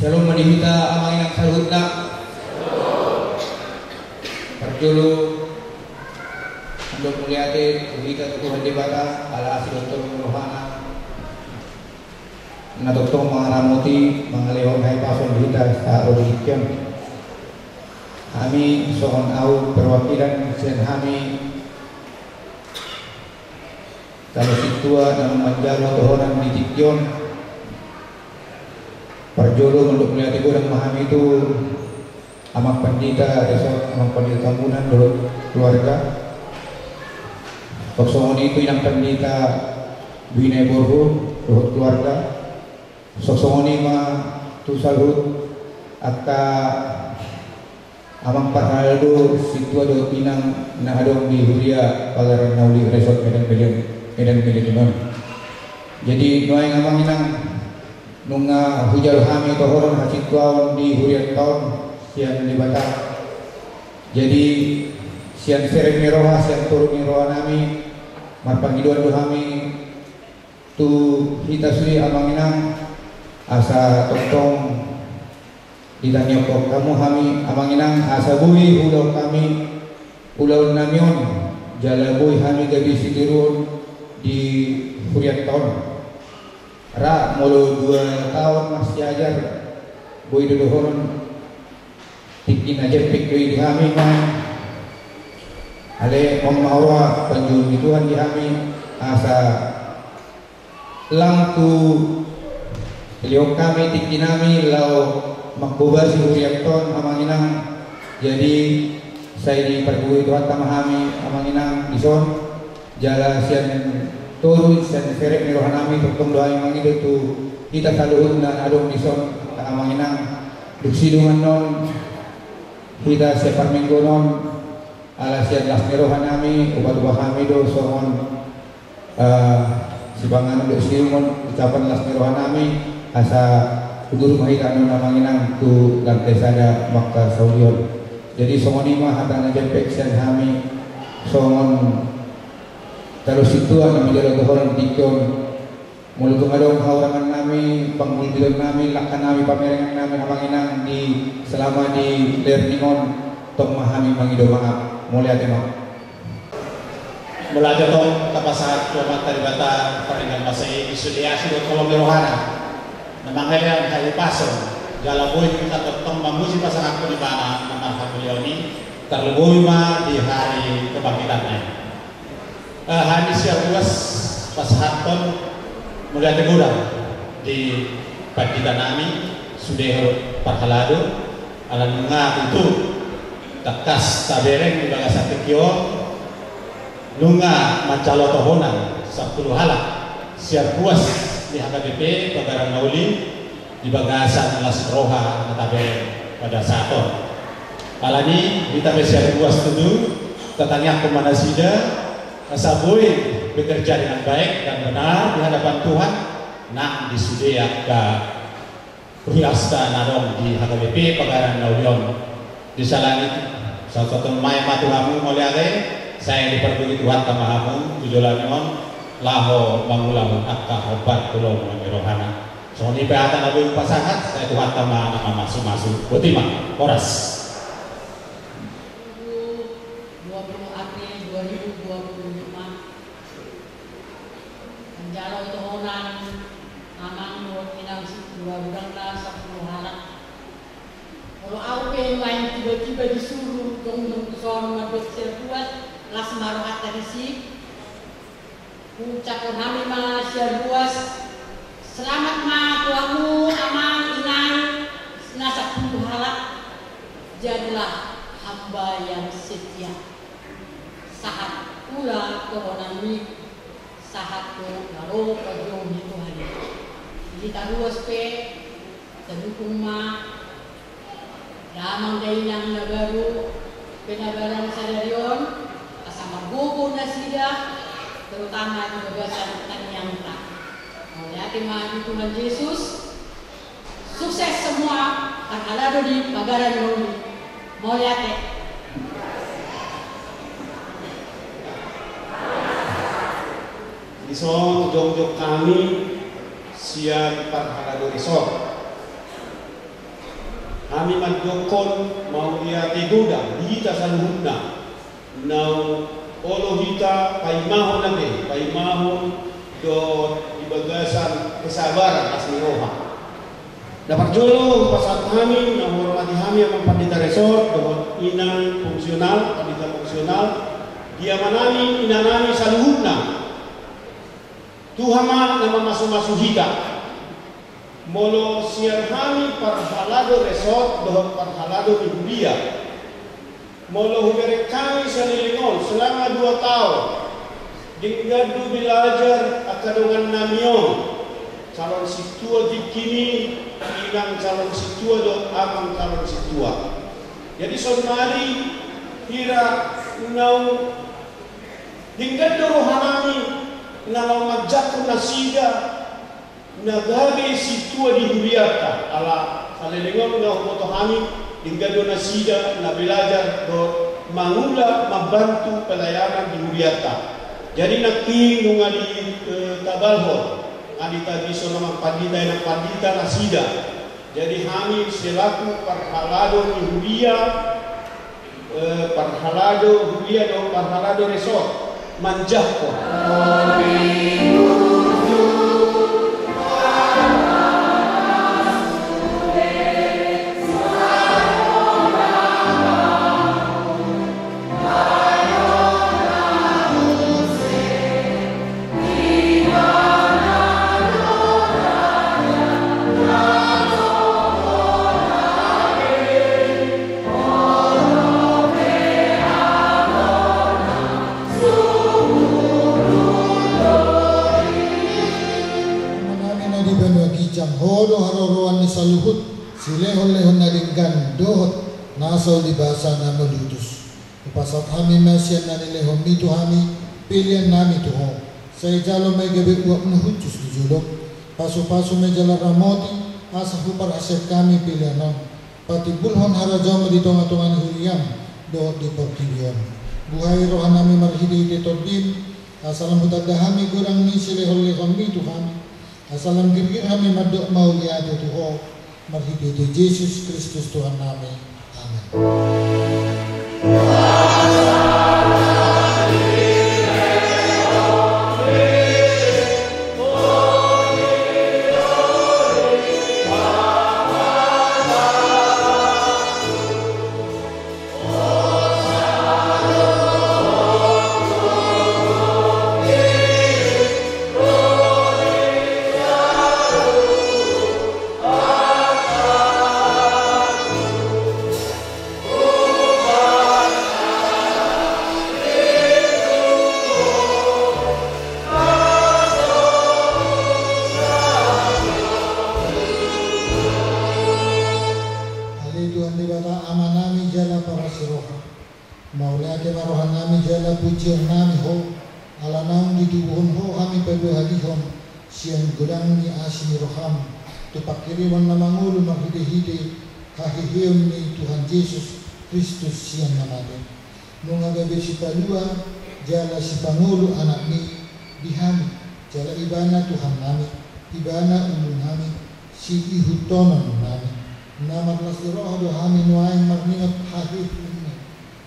Shalom madihita amang inang salutna. Perjulu untuk muliatin kita Tuhan dibata ala si Dr. Rohana na Dr. Mangaramuti mangalihon hai pason kita sa Rodikyon. Kami sohon au perwakilan sen kami kalau situa dan menjalo tohonan di Dikyon perjolo untuk melihat ibu dan memahami itu amak pendeta esok amak pendeta tambunan dulu keluarga soksongon itu yang pendeta Bine Borho dulu keluarga soksongon ima tu salut akka amang parhaldo situa do pinang nahadong di Huria Pagaran Nauli Resort Medan Pilihan. Jadi noai ngamang inang nunga hujal hami tohoron hasituawan di Huria tahun sian di Batak. Jadi sian serem miroha sian turun miroha nami marpangiduan do hami tu hita sui amang inang asa tongtong ditanya kok kamu kami amang inang asa bui ulau kami ulau namion jala bui kami gabi sitirun di Huriat tahun ra mulu 2 tahun masih ajar bui dodohon tikin aja pik di kami mah ale om mawa panjun Tuhan di kami asa langku beliau kami tikin kami lau makbubar si Huriat tahun amang inang jadi saya dipergui Tuhan tamahami amang inang ison jala sian turun sian serek mirohanami tuktung doa yang itu tu kita saluhun dan adong ison ka amang inang duksidungan non kita siapar minggu non ala sian las mirohanami ubah-ubah kami do sohon sibangan duksidungan ucapan las mirohanami asa kudur mahita non amang inang tu lantai sada makka saudion jadi sohon ima hatang najepek sian kami sohon terus itu kami jalan tohoran Dikyon mulut ngadong haurangan nami pangulbilan nami lakkan nami pamerengan nami amang inang di selama di learningon tong mahami mangido maaf mulia tema mula jatong kapasahat kuamat taribata paringan masai isuliasi do kolom rohana namangaya kayu paso jalaboy kita tong mamusi pasangan ko di mana namang beliau ini terlebih mah di hari kebangkitannya hari siang luas pas haton mulai tegurang di pagkitan nami sudah parhalado alam nga itu takas tabereng di bagasan tekyo lunga mancalo tohonan 10 halak siang puas di HKBP Pagaran Nauli di bagasan Las Roha na tabereng pada saton alani di tabe siang puas tudu tetangnya kemana sida asaboy bekerja dengan baik dan benar di hadapan Tuhan nak disudia ke Riasta Nadong di HKBP Pagaran Naulion di salangit salah satu mai matuhamu moliare saya diperguli Tuhan kamahamu tujolanion laho mangulang akka obat pulau rohana so ni peatan abu pasahat saya Tuhan kama nama masuk butima oras Jalo tohonan amang nuot inang dua-durang na 10 halak. Kalau aku main tiba-tiba disuruh dong son mabot serbuat las marohat tadi sih. Ucapkan kami ma serbuas selamat ma tuamu amang inang na 10 halak. Jadilah hamba yang setia. Saat pula tohonan mi sahat ko laro pagyo nito hari kita ruas pe tadukung ma lamang day ng nagaru pinagaran sa daryon asa magbubog na sila terutama yung bagasan kaniyang ta ating mga Tuhan Yesus sukses semua kalado di Pagaran Nauli mau yate Isong jog-jog kami siang parhalado resort Kami mandokon mau dia tegoda hita saluhuna nau olo hita paimahon nabe paimahon do di bagasan kesabaran asli roha. Dapat jolo pasal kami na hormati kami ang pandita resort do inang fungsional pandita fungsional dia manami inanami saluhuna tuhama nama masuk hita. Molo siar kami parhalado resort dohon parhalado ibulia. Molo hubere kami sanilingon selama 2 tahun. Dinggadu belajar akadongan namion. Calon situa dikini inang calon situa do amang calon situa. Jadi sonmari kira nau dinggadu rohanami nalau majak nasida nagabe situa di Huriata ala salengon na foto kami dinggado na sida na belajar do mangula membantu pelayanan di Huriata. Jadi naki nungali tabalho adi tadi so nama pandita na pandita na sida. Jadi kami selaku parhalado di Huria parhalado Huria do parhalado resort manjahko. Hodo haroroan ni saluhut silehon-lehon na linggan dohot nasaw di basa na malutus. Ipasat kami masyan na nilehon mito kami pilihan nami tuho. Sa ijalo may gabi uwak na hutus di julok. Paso-paso may jala ramoti asa hupar asep kami pilihanon. Pati bulhon harajaw mo dito nga tungan huliyam dohot di portibion. Buhay rohan nami marhidi-hidi tordin asalam hutagdahami gurang ni silehon-lehon mito kami. Asalam girgir kami madok mau liado tuho marhidi Yesus Kristus Tuhan namin. Amin. Pujian nami ho ala naung ditubuhon ho kami paduhalihon siang gudang ni asini roham tupakiriwan na mangulo maghide-hide kahihiyon ni Tuhan Yesus Kristus siang namadin. Nung agabi si palua jala si Pangulo anak ni dihami jala ibana Tuhan nami ibana ulun nami si ihutonon nami namaklas roh do kami nuaing marningat hahihun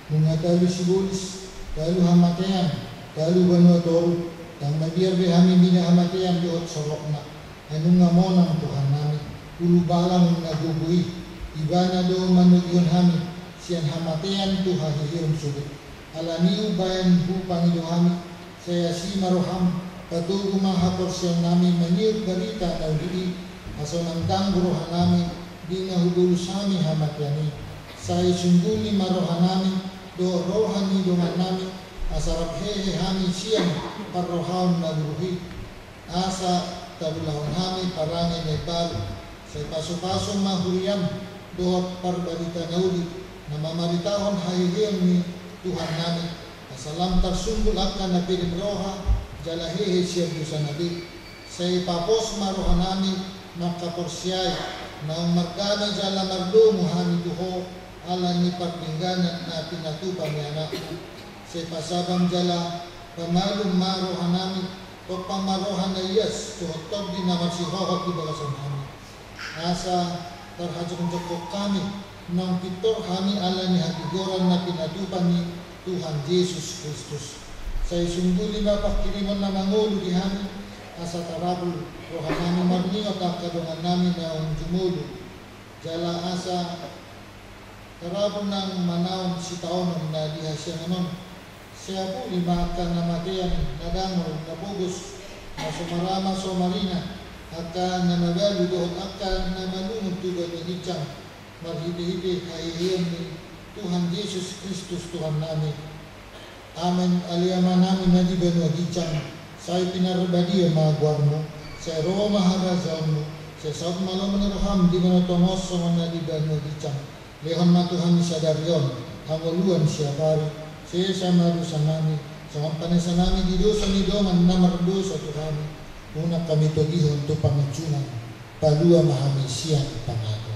nung agabi si bulis kalu hamatean, kalu banua toru, tang nabiar behami bina hamatean diot sorokna. Anong ngamonang Tuhan nami, ulu balang nagubui, ibana do manugion hami, siyan hamatean tu hahihiyon subit. Alaniu bayan hu pangido hami, saya si maroham, patugu mahapor siyan nami maniut garita na udili, aso nang tanggruhan nami, di nahudulus hami hamateani. Saya sungguli marohan nami, do rohani dengan nami asarap hehe hami siang parrohaun nagruhi asa tabulahon hami parangi nepal sa paso-paso mahuriam dohot parbalita nauli na mamaritahon hahihiyan ni Tuhan nami asalam tarsunggul akan na pilim roha jala hehe siang dusa nabi sa ipapos marohan nami makaporsiyay na umargana jala mardomo hami duho ala ni pagpingganan na pinatupan ni anakmu sa pasabang jala pamalum marohan namin o pamarohan na iyas tuhotog din na masihohag di bagasan namin asa terhajung joko kami nang pitor kami alami hagigoran na pinatupan ni Tuhan Yesus Kristus. Saya sungguh lima pakiriman na mangulu di kami asa tarabul rohanami marningot ang kadungan namin na jumulu jala asa tarabul ng manaon si taonon na dihasya nanon. Saya po lima akan namatayan na dangol na bugos na sumarama somarina akan na magalu doon akan na malungod tugan ni Hijang marhidi-hidi kahihiyan ni Tuhan Yesus Kristus Tuhan namin. Amen. Aliyaman namin na di banu Hijang saya pinarbadi ang mga guwan mo saya roho maharazan mo saya saot malaman na roham di banu tomos sa mga di banu Hijang lehon matuhan siya daryon ang uluan siya bari saya sama dosa namin sa panesa namin di dosa ni doman na mardosa Tuhan una kami pagihon to pangajunan palua mahami siyang pangato.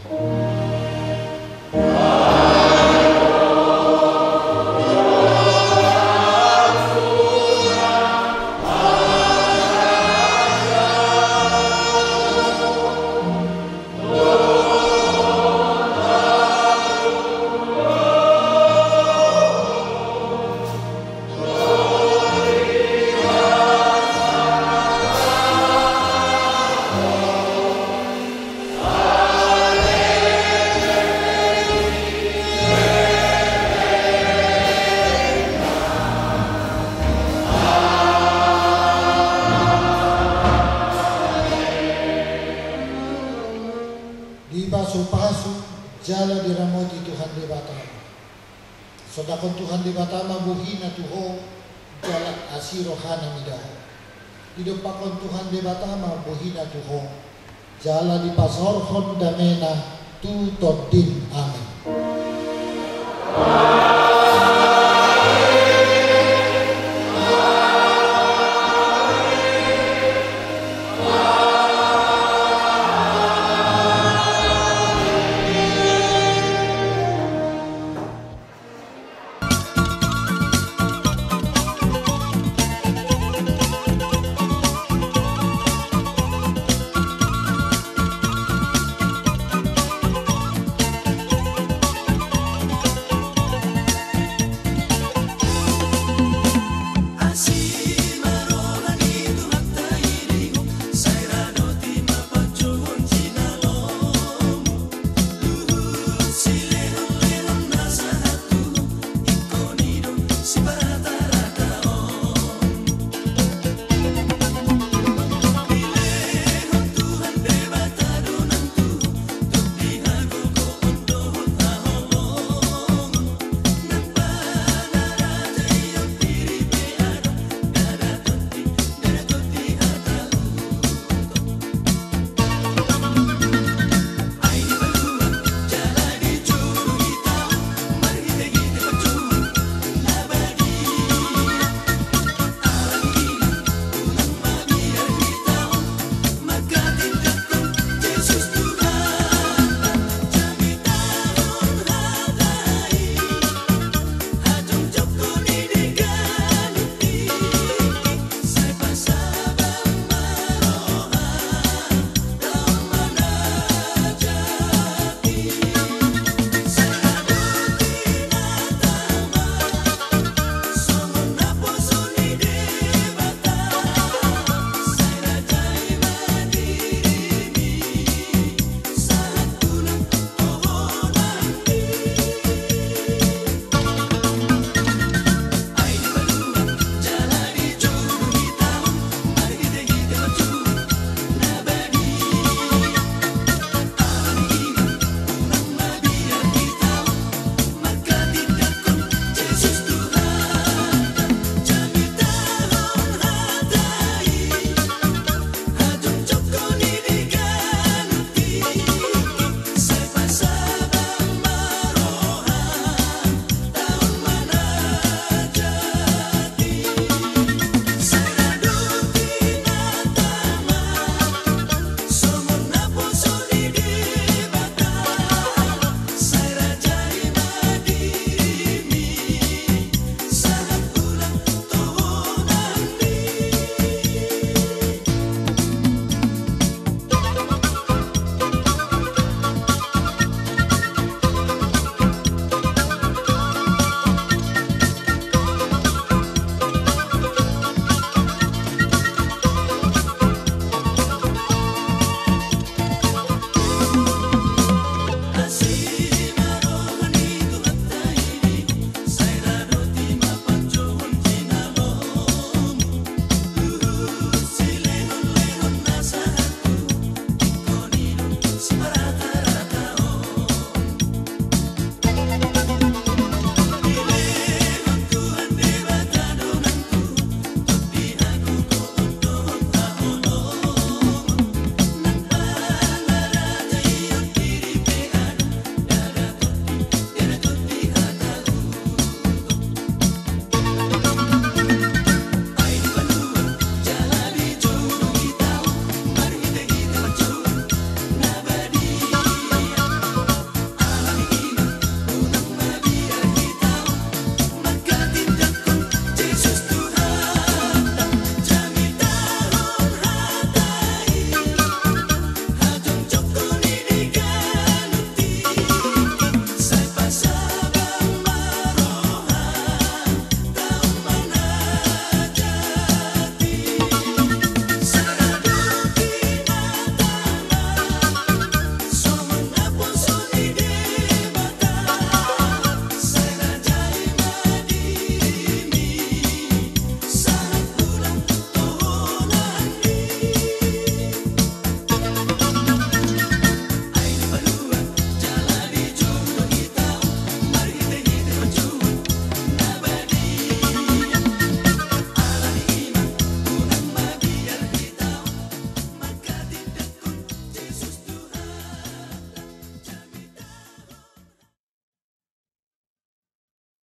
Jala diramoti Tuhan di Batama. Sodakon Tuhan di Batama buhina tuho jala asiro hana midaho. Idupakon Tuhan di Batama buhina tuho jala di pasorhon damena tu todin. Amin.